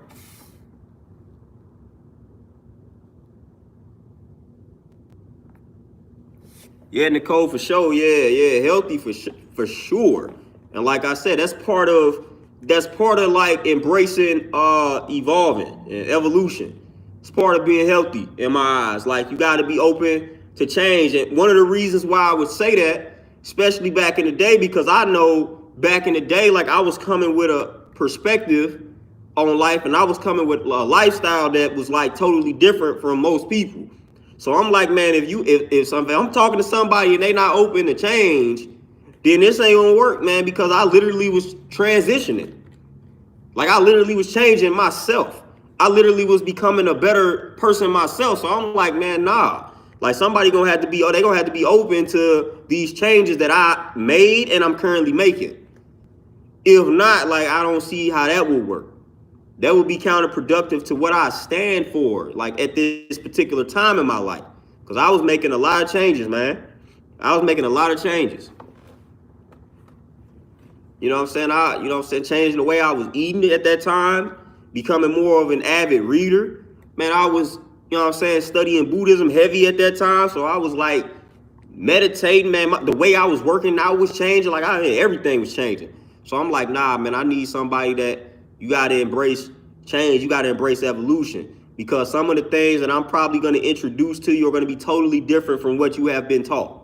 Yeah, Nicole, for sure. Yeah, healthy for sure. And like I said, that's part of like embracing evolving and evolution. It's part of being healthy in my eyes. Like, you got to be open to change. And one of the reasons why I would say that, especially back in the day, because I know back in the day, like, I was coming with a perspective on life, and I was coming with a lifestyle that was like totally different from most people. So I'm like, man, if I'm talking to somebody and they not open to change, then this ain't gonna work, man, because I literally was transitioning. Like, I literally was changing myself. I literally was becoming a better person myself. So I'm like, man, nah. Like, somebody gonna have to be, they gonna have to be open to these changes that I made and I'm currently making. If not, like, I don't see how that will work. That would be counterproductive to what I stand for, like, at this particular time in my life. Because I was making a lot of changes, man. I was making a lot of changes. You know what I'm saying? Changing the way I was eating at that time, becoming more of an avid reader. Man, I was, studying Buddhism heavy at that time. So I was like meditating, man. The way I was working out was changing. Like, everything was changing. So I'm like, nah, man, I need somebody that, you got to embrace change. You got to embrace evolution, because some of the things that I'm probably going to introduce to you are going to be totally different from what you have been taught.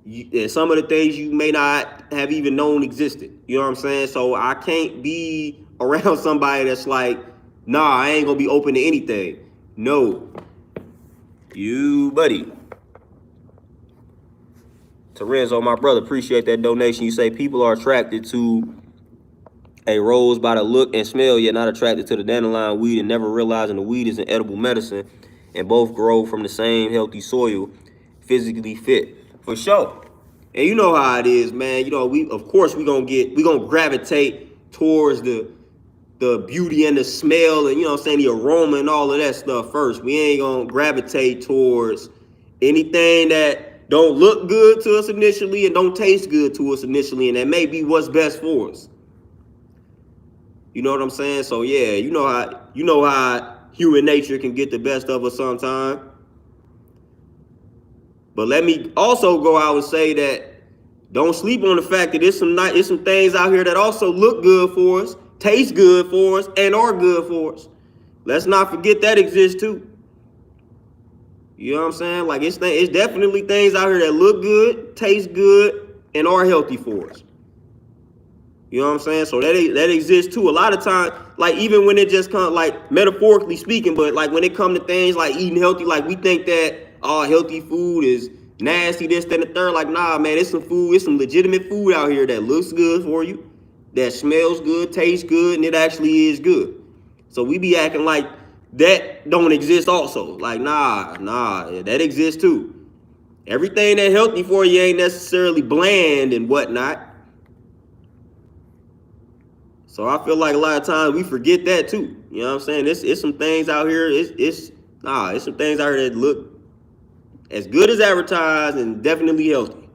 And some of the things you may not have even known existed. You know what I'm saying? So I can't be around somebody that's like, nah, I ain't going to be open to anything. No. You, buddy. Terenzo, my brother, appreciate that donation. You say people are attracted to a rose by the look and smell, yet not attracted to the dandelion weed, and never realizing the weed is an edible medicine, and both grow from the same healthy soil, physically fit. For sure. And you know how it is, man. You know, we gonna gravitate towards the beauty and the smell and, the aroma and all of that stuff first. We ain't gonna gravitate towards anything that don't look good to us initially and don't taste good to us initially, and that may be what's best for us. You know what I'm saying? So yeah, you know how human nature can get the best of us sometimes. But let me also go out and say that don't sleep on the fact that there's some things out here that also look good for us, taste good for us, and are good for us. Let's not forget that exists too. You know what I'm saying? Like, it's definitely things out here that look good, taste good, and are healthy for us. You know what I'm saying? So that exists too. A lot of times, like, even when it just comes, like, metaphorically speaking, but like when it comes to things like eating healthy, like, we think that healthy food is nasty, this, that, and the third. Like, nah, man, it's some legitimate food out here that looks good for you, that smells good, tastes good, and it actually is good. So we be acting like that don't exist also. Like, nah, that exists too. Everything that's healthy for you ain't necessarily bland and whatnot. So I feel like a lot of times we forget that too. You know what I'm saying? It's some things out here. It's some things out here that look as good as advertised and definitely healthy.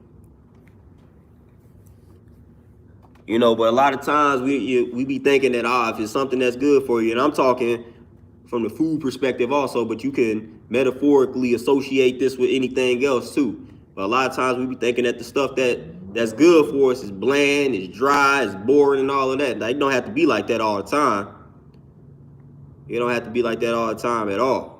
But a lot of times we be thinking that if it's something that's good for you, and I'm talking from the food perspective also, but you can metaphorically associate this with anything else too. But a lot of times we be thinking that the stuff that's good for us is bland, it's dry, it's boring, and all of that. It don't have to be like that all the time. It don't have to be like that all the time at all.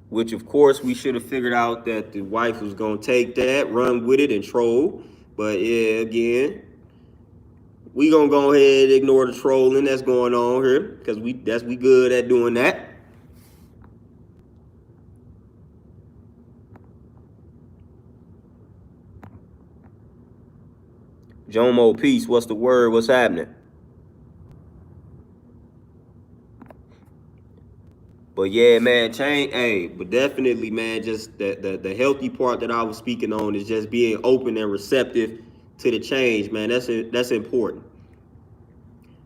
which of course we should have figured out that the wife was gonna take that, run with it, and troll. But yeah, again, we gonna go ahead and ignore the trolling that's going on here because we good at doing that. Jomo Peace, what's the word? What's happening? But yeah, man, change. Hey, but definitely, man, just the healthy part that I was speaking on is just being open and receptive to the change, man. That's important.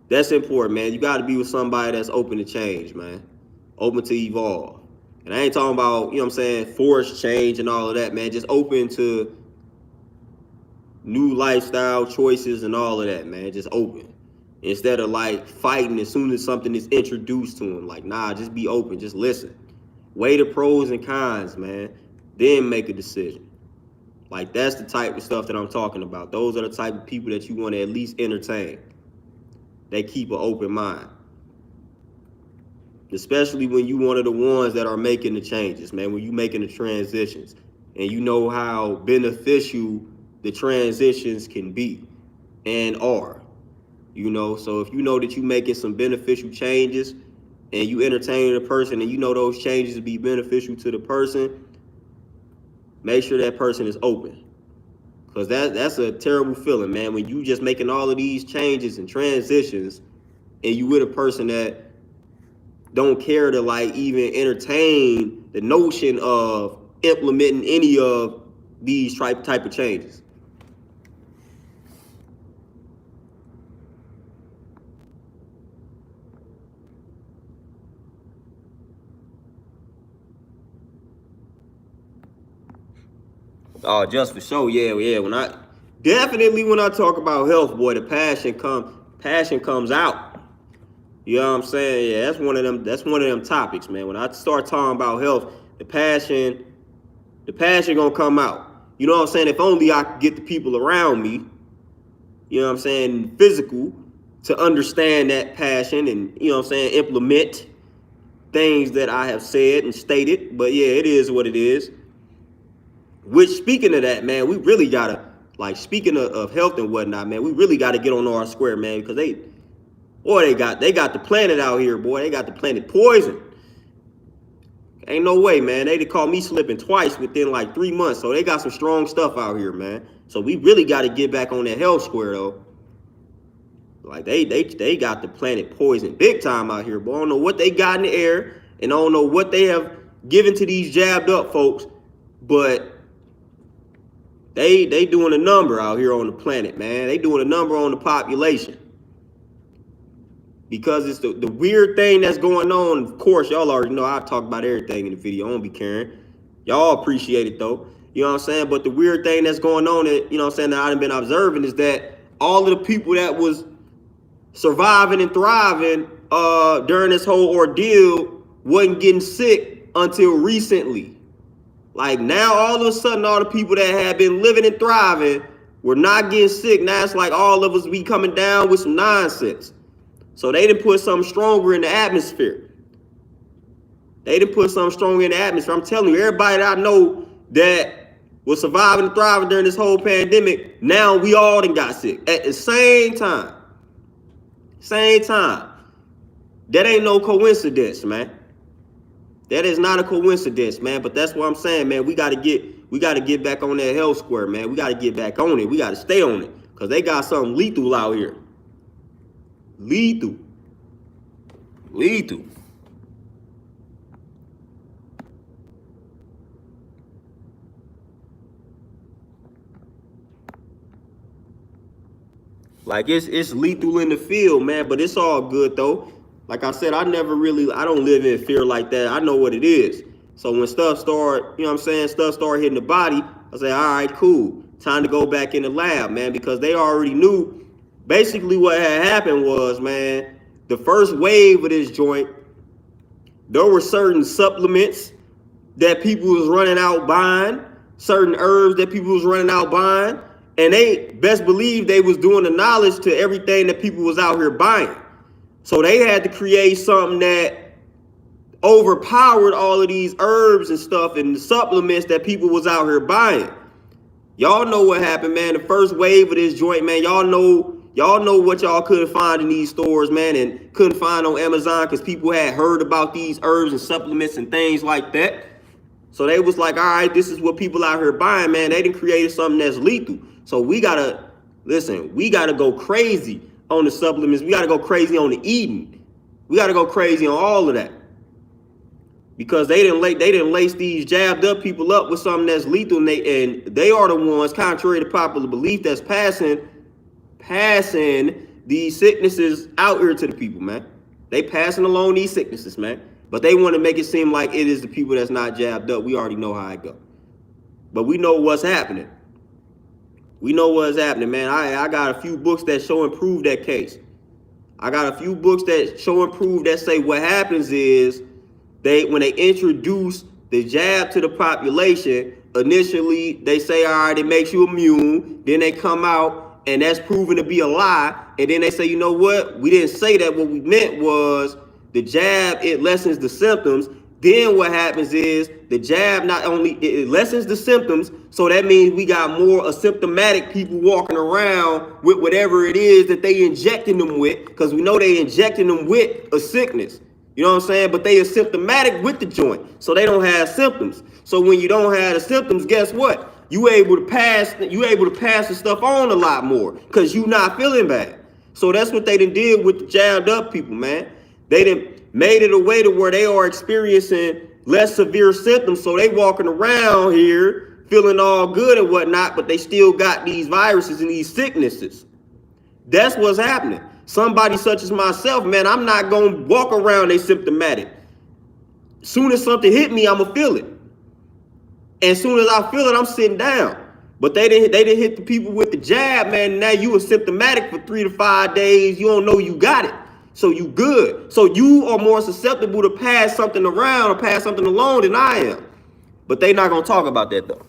That's important, man. You got to be with somebody that's open to change, man. Open to evolve. And I ain't talking about, you know what I'm saying, forced change and all of that, man. Just open to new lifestyle choices and all of that, man. Just open. Instead of like fighting as soon as something is introduced to him. Like, nah, just be open. Just listen. Weigh the pros and cons, man. Then make a decision. Like, that's the type of stuff that I'm talking about. Those are the type of people that you want to at least entertain. They keep an open mind. Especially when you one of the ones that are making the changes, man. When you making the transitions. And you know how beneficial the transitions can be and are. You know, so if you know that you're making some beneficial changes and you entertain the person and you know those changes will be beneficial to the person, make sure that person is open. Because that's a terrible feeling, man, when you just making all of these changes and transitions and you with a person that don't care to like even entertain the notion of implementing any of these type of changes. Oh, just for show, yeah. When I talk about health, boy, the passion comes out. You know what I'm saying? Yeah, that's one of them topics, man. When I start talking about health, the passion gonna come out. You know what I'm saying? If only I could get the people around me, you know what I'm saying, physical, to understand that passion and, you know what I'm saying, implement things that I have said and stated. But yeah, it is what it is. Which, speaking of that, man, we really gotta, like, speaking of health and whatnot, man, we really gotta get on our square, man, because they got the planet out here, boy. They got the planet poisoned. Ain't no way, man. They caught me slipping twice within like 3 months, so they got some strong stuff out here, man. So we really got to get back on that health square, though. Like, they got the planet poisoned big time out here, boy. I don't know what they got in the air, and I don't know what they have given to these jabbed up folks, but they doing a number out here on the planet, man. They doing a number on the population. Because it's the weird thing that's going on. Of course, y'all already know I've talked about everything in the video. I don't be caring. Y'all appreciate it, though. You know what I'm saying? But the weird thing that's going on, that, you know what I'm saying, that I've been observing is that all of the people that was surviving and thriving during this whole ordeal wasn't getting sick until recently. Like, now all of a sudden, all the people that had been living and thriving were not getting sick. Now it's like all of us be coming down with some nonsense. So they didn't put something stronger in the atmosphere. I'm telling you, everybody that I know that was surviving and thriving during this whole pandemic, now we all done got sick at the same time. That ain't no coincidence, man. That is not a coincidence, man. But that's what I'm saying, man. We gotta get back on that health square, man. We gotta get back on it. We gotta stay on it. Because they got something lethal out here. Lethal. Like, it's lethal in the field, man, but it's all good, though. Like I said, I don't live in fear like that. I know what it is. So when stuff start hitting the body, I say, all right, cool. Time to go back in the lab, man, because they already knew basically what had happened was, man, the first wave of this joint, there were certain supplements that people was running out buying, certain herbs that people was running out buying, and they best believe they was doing the knowledge to everything that people was out here buying. So they had to create something that overpowered all of these herbs and stuff and the supplements that people was out here buying. Y'all know what happened, man. The first wave of this joint, man, y'all know what y'all couldn't find in these stores, man, and couldn't find on Amazon because people had heard about these herbs and supplements and things like that. So they was like, all right, this is what people out here buying, man. They done created something that's lethal. So we gotta go crazy on the supplements. We gotta go crazy on the eating. We gotta go crazy on all of that. Because they didn't lace these jabbed up people up with something that's lethal, and they are the ones, contrary to popular belief, that's passing these sicknesses out here to the people, man. They passing along these sicknesses, man. But they want to make it seem like it is the people that's not jabbed up. We already know how it go. But we know what's happening. We know what's happening, man. I got a few books that show and prove that case. I got a few books that show and prove that say what happens is when they introduce the jab to the population, initially they say, all right, it makes you immune. Then they come out and that's proven to be a lie. And then they say, you know what? We didn't say that. What we meant was the jab, it lessens the symptoms. Then what happens is the jab not only it lessens the symptoms, so that means we got more asymptomatic people walking around with whatever it is that they injecting them with, because we know they injecting them with a sickness. You know what I'm saying? But they are symptomatic with the joint, so they don't have symptoms. So when you don't have the symptoms, guess what? You able to pass the stuff on a lot more because you not feeling bad. So that's what they done did with the jabbed up people, man. They done made it a way to where they are experiencing less severe symptoms. So they walking around here feeling all good and whatnot, but they still got these viruses and these sicknesses. That's what's happening. Somebody such as myself, man, I'm not going to walk around asymptomatic. Soon as something hit me, I'm going to feel it. And soon as I feel it, I'm sitting down. But they didn't hit the people with the jab, man. Now you are symptomatic for 3 to 5 days. You don't know you got it. So you good. So you are more susceptible to pass something around or pass something along than I am. But they not going to talk about that, though.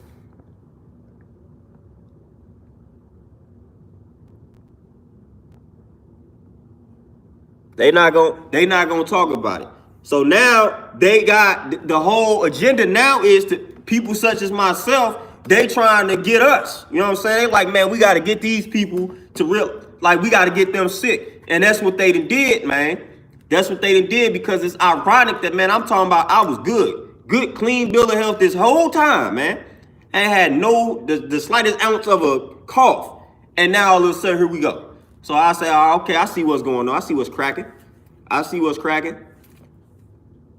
They not gonna talk about it. So now they got the whole agenda now is to people such as myself, they trying to get us. You know what I'm saying? They like, man, we got to get these people to we got to get them sick. And that's what they done did, man. That's what they done did, because it's ironic that, man, I'm talking about I was good, clean bill of health this whole time, man. I had the slightest ounce of a cough. And now all of a sudden, here we go. So I say, oh, okay, I see what's going on. I see what's cracking.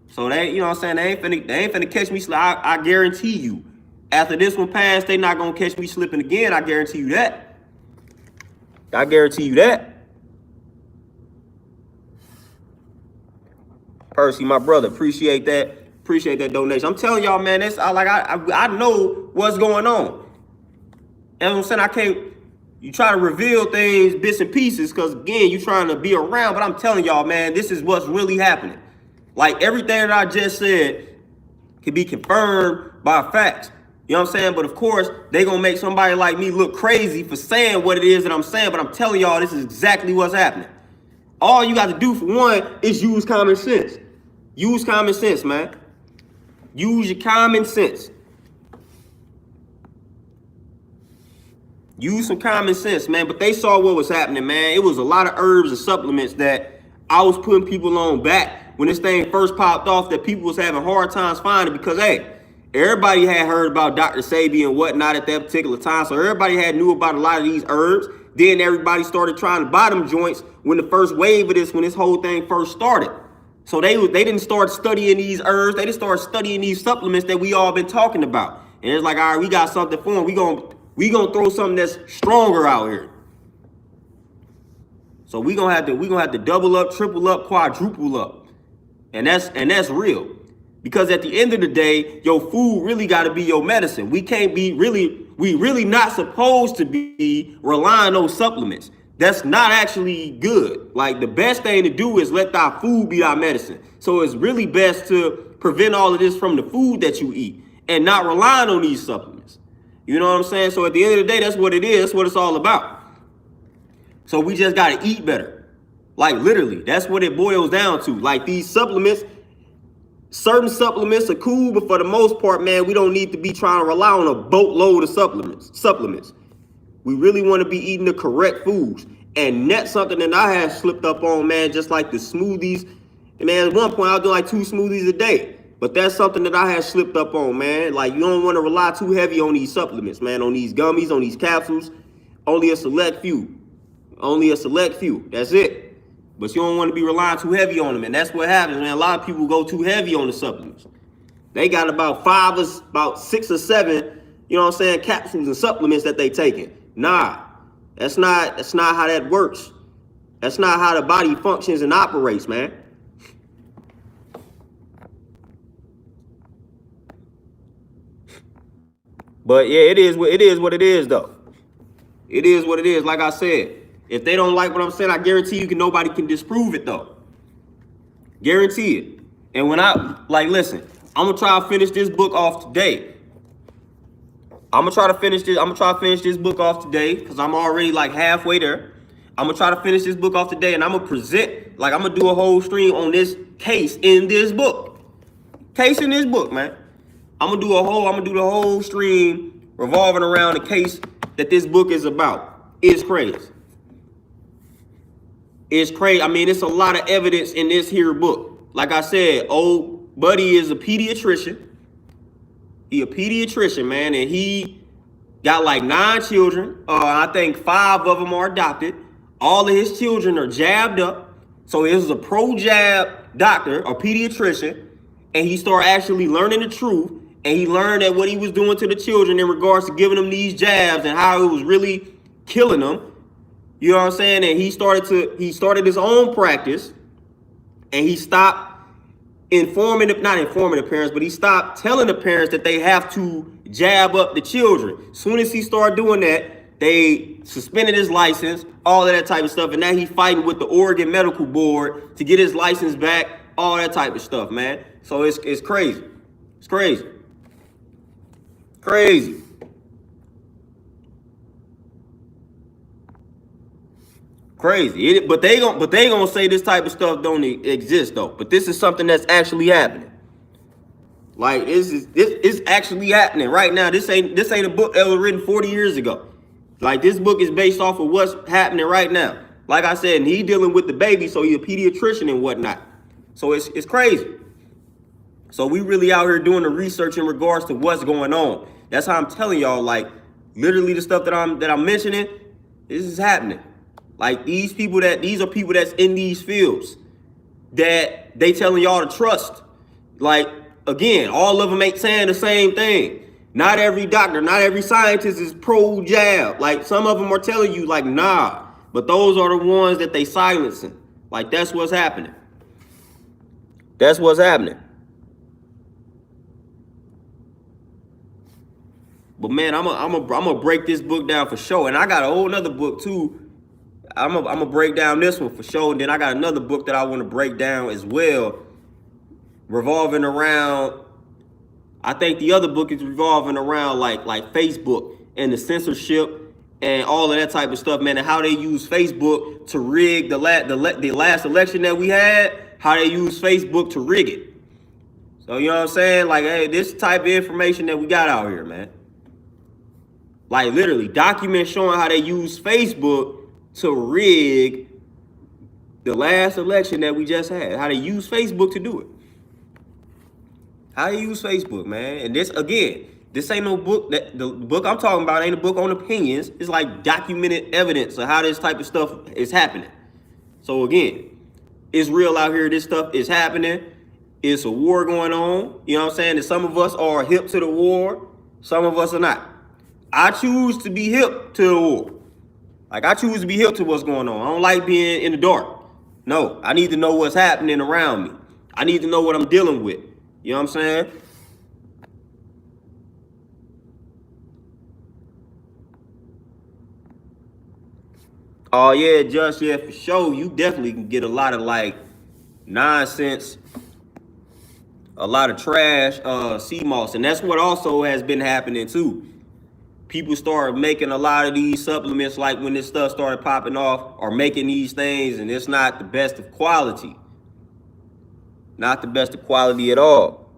So they, you know what I'm saying? They ain't finna catch me. I guarantee you, after this one passed, they not gonna catch me slipping again. I guarantee you that. Percy, my brother, appreciate that donation. I'm telling y'all, man, I know what's going on. You know what I'm saying? I can't. You try to reveal things, bits and pieces, because, again, you trying to be around. But I'm telling y'all, man, this is what's really happening. Like, everything that I just said can be confirmed by facts. You know what I'm saying? But, of course, they going to make somebody like me look crazy for saying what it is that I'm saying. But I'm telling y'all, this is exactly what's happening. All you got to do, for one, is use common sense. Use common sense, man. Use your common sense. Use some common sense, man. But they saw what was happening, man. It was a lot of herbs and supplements that I was putting people on back when this thing first popped off, that people was having hard times finding, because, hey, everybody had heard about Dr. Sabi and whatnot at that particular time. So everybody had knew about a lot of these herbs. Then everybody started trying to buy them joints when the first wave of this, when this whole thing first started. So they didn't start studying these herbs. They didn't start studying these supplements that we all been talking about. And it's like, all right, we got something for them. We gonna throw something that's stronger out here. So we gonna have to double up, triple up, quadruple up. And that's real. Because at the end of the day, your food really gotta be your medicine. We really not supposed to be relying on supplements. That's not actually good. Like, the best thing to do is let thy food be our medicine. So it's really best to prevent all of this from the food that you eat and not relying on these supplements. You know what I'm saying? So at the end of the day, that's what it is. That's what it's all about. So we just got to eat better. Like, literally, that's what it boils down to. Like, these supplements Certain supplements are cool, but for the most part, man, we don't need to be trying to rely on a boatload of supplements. We really want to be eating the correct foods. And that's something that I have slipped up on, man, just like the smoothies. And man, at one point, I was doing like 2 smoothies a day. But that's something that I have slipped up on, man. Like, you don't want to rely too heavy on these supplements, man, on these gummies, on these capsules. Only a select few. Only a select few. That's it. But you don't want to be relying too heavy on them. And that's what happens, man. A lot of people go too heavy on the supplements. They got about 6 or 7, you know what I'm saying, capsules and supplements that they taking. Nah, that's not how that works. That's not how the body functions and operates, man. But yeah, it is what it is, though. It is what it is. Like I said, if they don't like what I'm saying, I guarantee you nobody can disprove it, though. Guarantee it. And when listen, I'm gonna try to finish this book off today. I'm gonna try to finish this book off today because I'm already like halfway there. I'm gonna try to finish this book off today, and I'm gonna present, like I'm gonna do a whole stream on this case in this book. Case in this book, man. I'm gonna do the whole stream revolving around the case that this book is about. It's crazy. It's crazy. I mean, it's a lot of evidence in this here book. Like I said, old buddy is a pediatrician. He a pediatrician, man, and he got like 9 children. I think 5 of them are adopted. All of his children are jabbed up. So he was a pro-jab doctor, a pediatrician, and he started actually learning the truth. And he learned that what he was doing to the children in regards to giving them these jabs and how it was really killing them. You know what I'm saying? And he started his own practice, and he stopped not informing the parents, but he stopped telling the parents that they have to jab up the children. As soon as he started doing that, they suspended his license, all of that type of stuff. And now he's fighting with the Oregon Medical Board to get his license back, all that type of stuff, man. So it's crazy. It's crazy. Crazy. Crazy. But they gonna say this type of stuff don't exist though. But this is something that's actually happening. Like it's actually happening right now. This ain't a book that was written 40 years ago. Like this book is based off of what's happening right now. Like I said, and he dealing with the baby, so he a pediatrician and whatnot. So it's crazy. So we really out here doing the research in regards to what's going on. That's how I'm telling y'all, like literally the stuff that I'm mentioning, this is happening. Like these are people that's in these fields that they telling y'all to trust. Like again, all of them ain't saying the same thing. Not every doctor, not every scientist is pro-jab. Like some of them are telling you like, nah, but those are the ones that they silencing. Like that's what's happening. That's what's happening. But man, I'm gonna break this book down for sure. And I got a whole nother book too. I'm gonna break down this one for sure. And then I got another book that I want to break down as well, revolving around. I think the other book is revolving around like Facebook and the censorship and all of that type of stuff, man, and how they use Facebook to rig the last election that we had. How they use Facebook to rig it. So you know what I'm saying? Like, hey, this type of information that we got out here, man. Like literally documents showing how they use Facebook to rig the last election that we just had. How they use Facebook to do it. How they use Facebook, man. And this ain't no book. The book I'm talking about ain't a book on opinions. It's like documented evidence of how this type of stuff is happening. So again, it's real out here. This stuff is happening. It's a war going on. You know what I'm saying? And some of us are hip to the war. Some of us are not. I choose to be hip to the war. Like I choose to be hip to what's going on. I don't like being in the dark. No, I need to know what's happening around me. I need to know what I'm dealing with. You know what I'm saying? Oh yeah, just yeah, for sure. You definitely can get a lot of like nonsense, a lot of trash, sea moss, and that's what also has been happening too. People started making a lot of these supplements, like when this stuff started popping off, or making these things, and it's not the best of quality. You know what I'm saying? Like, literally, documents showing how they use Facebook to rig the last election that we had. How they use Facebook to do it. So again, it's real out here. This stuff is happening. Like, this ain't no book. The book I'm talking about ain't a book on opinions. It's like documented evidence of how this type of stuff is happening. So again, it's real out here. This stuff is happening. Not the best of quality at all.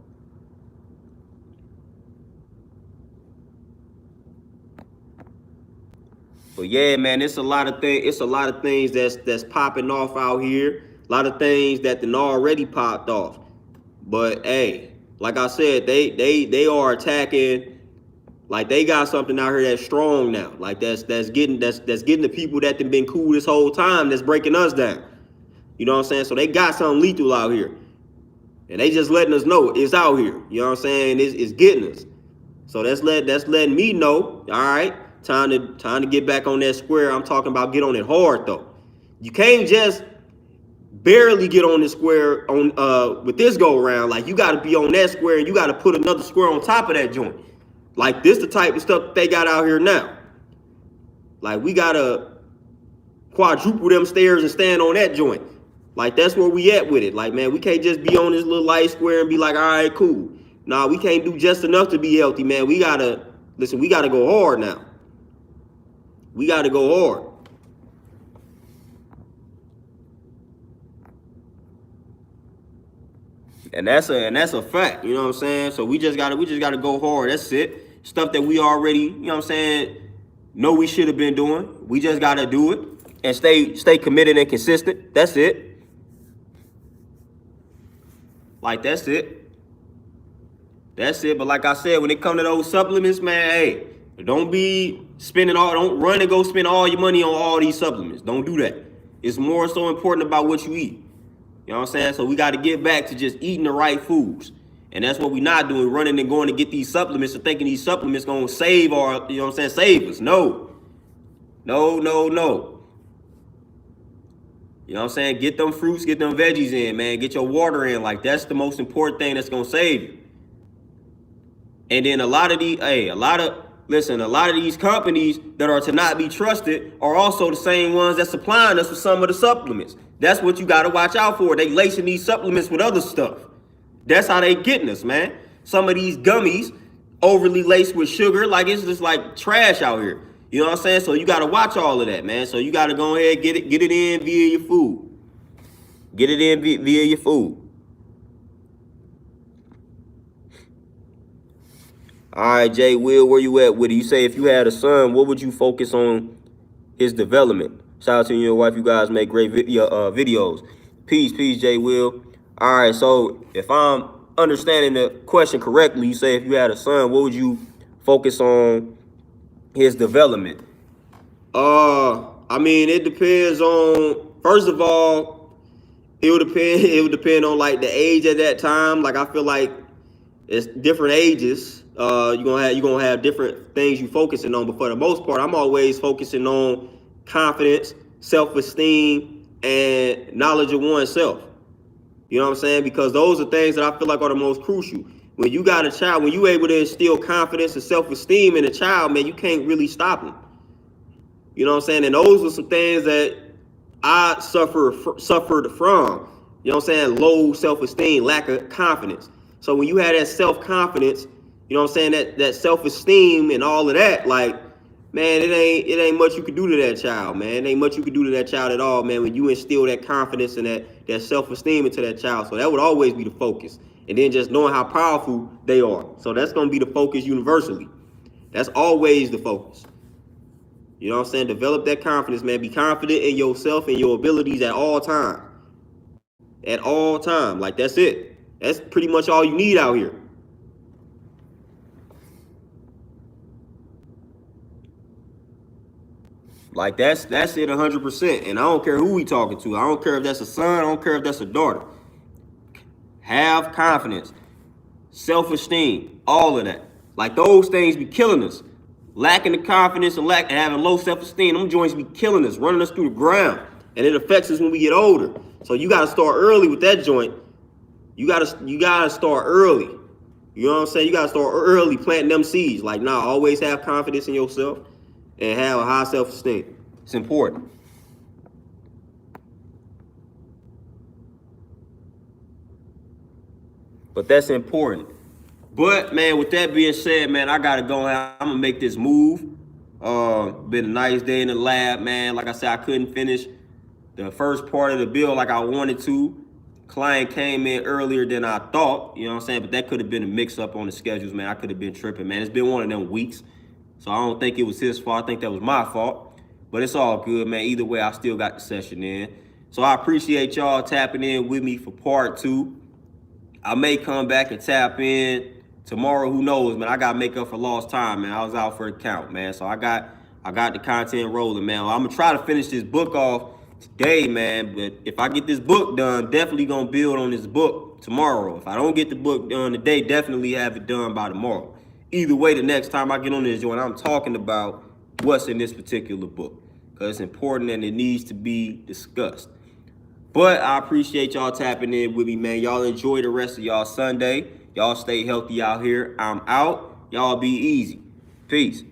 But yeah, man, it's a lot of things. It's a lot of things that's popping off out here. A lot of things that done already popped off. But hey, like I said, they are attacking. Like they got something out here that's strong now. Like that's getting the people that have been cool this whole time. That's breaking us down. You know what I'm saying? So they got something lethal out here, and they just letting us know it's out here. You know what I'm saying? It's getting us. So that's letting me know. All right, time to get back on that square. I'm talking about get on it hard though. You can't just barely get on the square on with this go around. Like you got to be on that square, and you got to put another square on top of that joint. Like this the type of stuff they got out here now. Like we gotta quadruple them stairs and stand on that joint. Like that's where we at with it. Like man, we can't just be on this little light square and be like, all right, cool. Nah, we can't do just enough to be healthy, man. We gotta listen. We gotta go hard now. We gotta go hard. And that's a fact. You know what I'm saying? So we just gotta go hard. That's it. Stuff that we already, you know what I'm saying, know we should have been doing. We just gotta do it and stay committed and consistent. That's it. Like that's it. That's it. But like I said, when it comes to those supplements, man, hey, don't run and go spend all your money on all these supplements. Don't do that. It's more so important about what you eat. You know what I'm saying? So we got to get back to just eating the right foods. And that's what we're not doing, running and going to get these supplements and thinking these supplements going to save our, you know what I'm saying, save us. No. No, no, no. You know what I'm saying? Get them fruits, get them veggies in, man. Get your water in. Like, that's the most important thing that's going to save you. And then a lot of these companies that are to not be trusted are also the same ones that's supplying us with some of the supplements. That's what you got to watch out for. They lacing these supplements with other stuff. That's how they getting us, man. Some of these gummies overly laced with sugar, like it's just like trash out here. You know what I'm saying? So you got to watch all of that, man. So you got to go ahead and get it in via your food. Get it in via your food. All right, Jay Will, where you at with it? You say if you had a son, what would you focus on his development? Shout out to you and your wife. You guys make great videos. Peace, Jay Will. All right, so if I'm understanding the question correctly, you say if you had a son, what would you focus on his development? I mean, it depends on, first of all, it would depend on like the age at that time. Like I feel like it's different ages. You're gonna have different things you focusing on, but for the most part, I'm always focusing on confidence, self-esteem, and knowledge of oneself. You know what I'm saying? Because those are things that I feel like are the most crucial. When you got a child, when you able to instill confidence and self-esteem in a child, man, you can't really stop them. You know what I'm saying? And those are some things that I suffered from. You know what I'm saying? Low self-esteem, lack of confidence. So when you have that self-confidence, you know what I'm saying, that self-esteem and all of that, like, man, it ain't much you can do to that child, man. It ain't much you can do to that child at all, man, when you instill that confidence and that self-esteem into that child. So that would always be the focus. And then just knowing how powerful they are. So that's going to be the focus universally. That's always the focus. You know what I'm saying? Develop that confidence, man. Be confident in yourself and your abilities at all time. At all time. Like, that's it. That's pretty much all you need out here. Like that's it 100%. And I don't care who we talking to. I don't care if that's a son. I don't care if that's a daughter. Have confidence, self-esteem, all of that. Like those things be killing us. Lacking the confidence and having low self-esteem, them joints be killing us, running us through the ground. And it affects us when we get older. So you gotta start early with that joint. You gotta start early. You know what I'm saying? You gotta start early planting them seeds. Like, nah, always have confidence in yourself and have a high self-esteem. It's important. But that's important. But, man, with that being said, man, I got to go. I'm going to make this move. Been a nice day in the lab, man. Like I said, I couldn't finish the first part of the bill like I wanted to. Client came in earlier than I thought, you know what I'm saying? But that could have been a mix-up on the schedules, man. I could have been tripping, man. It's been one of them weeks. So I don't think it was his fault. I think that was my fault. But it's all good, man. Either way, I still got the session in. So I appreciate y'all tapping in with me for part 2. I may come back and tap in tomorrow. Who knows, man? I got to make up for lost time, man. I was out for a count, man. So I got the content rolling, man. I'm going to try to finish this book off today, man. But if I get this book done, definitely going to build on this book tomorrow. If I don't get the book done today, definitely have it done by tomorrow. Either way, the next time I get on this joint, I'm talking about what's in this particular book, because it's important and it needs to be discussed. But I appreciate y'all tapping in with me, man. Y'all enjoy the rest of y'all Sunday. Y'all stay healthy out here. I'm out. Y'all be easy. Peace.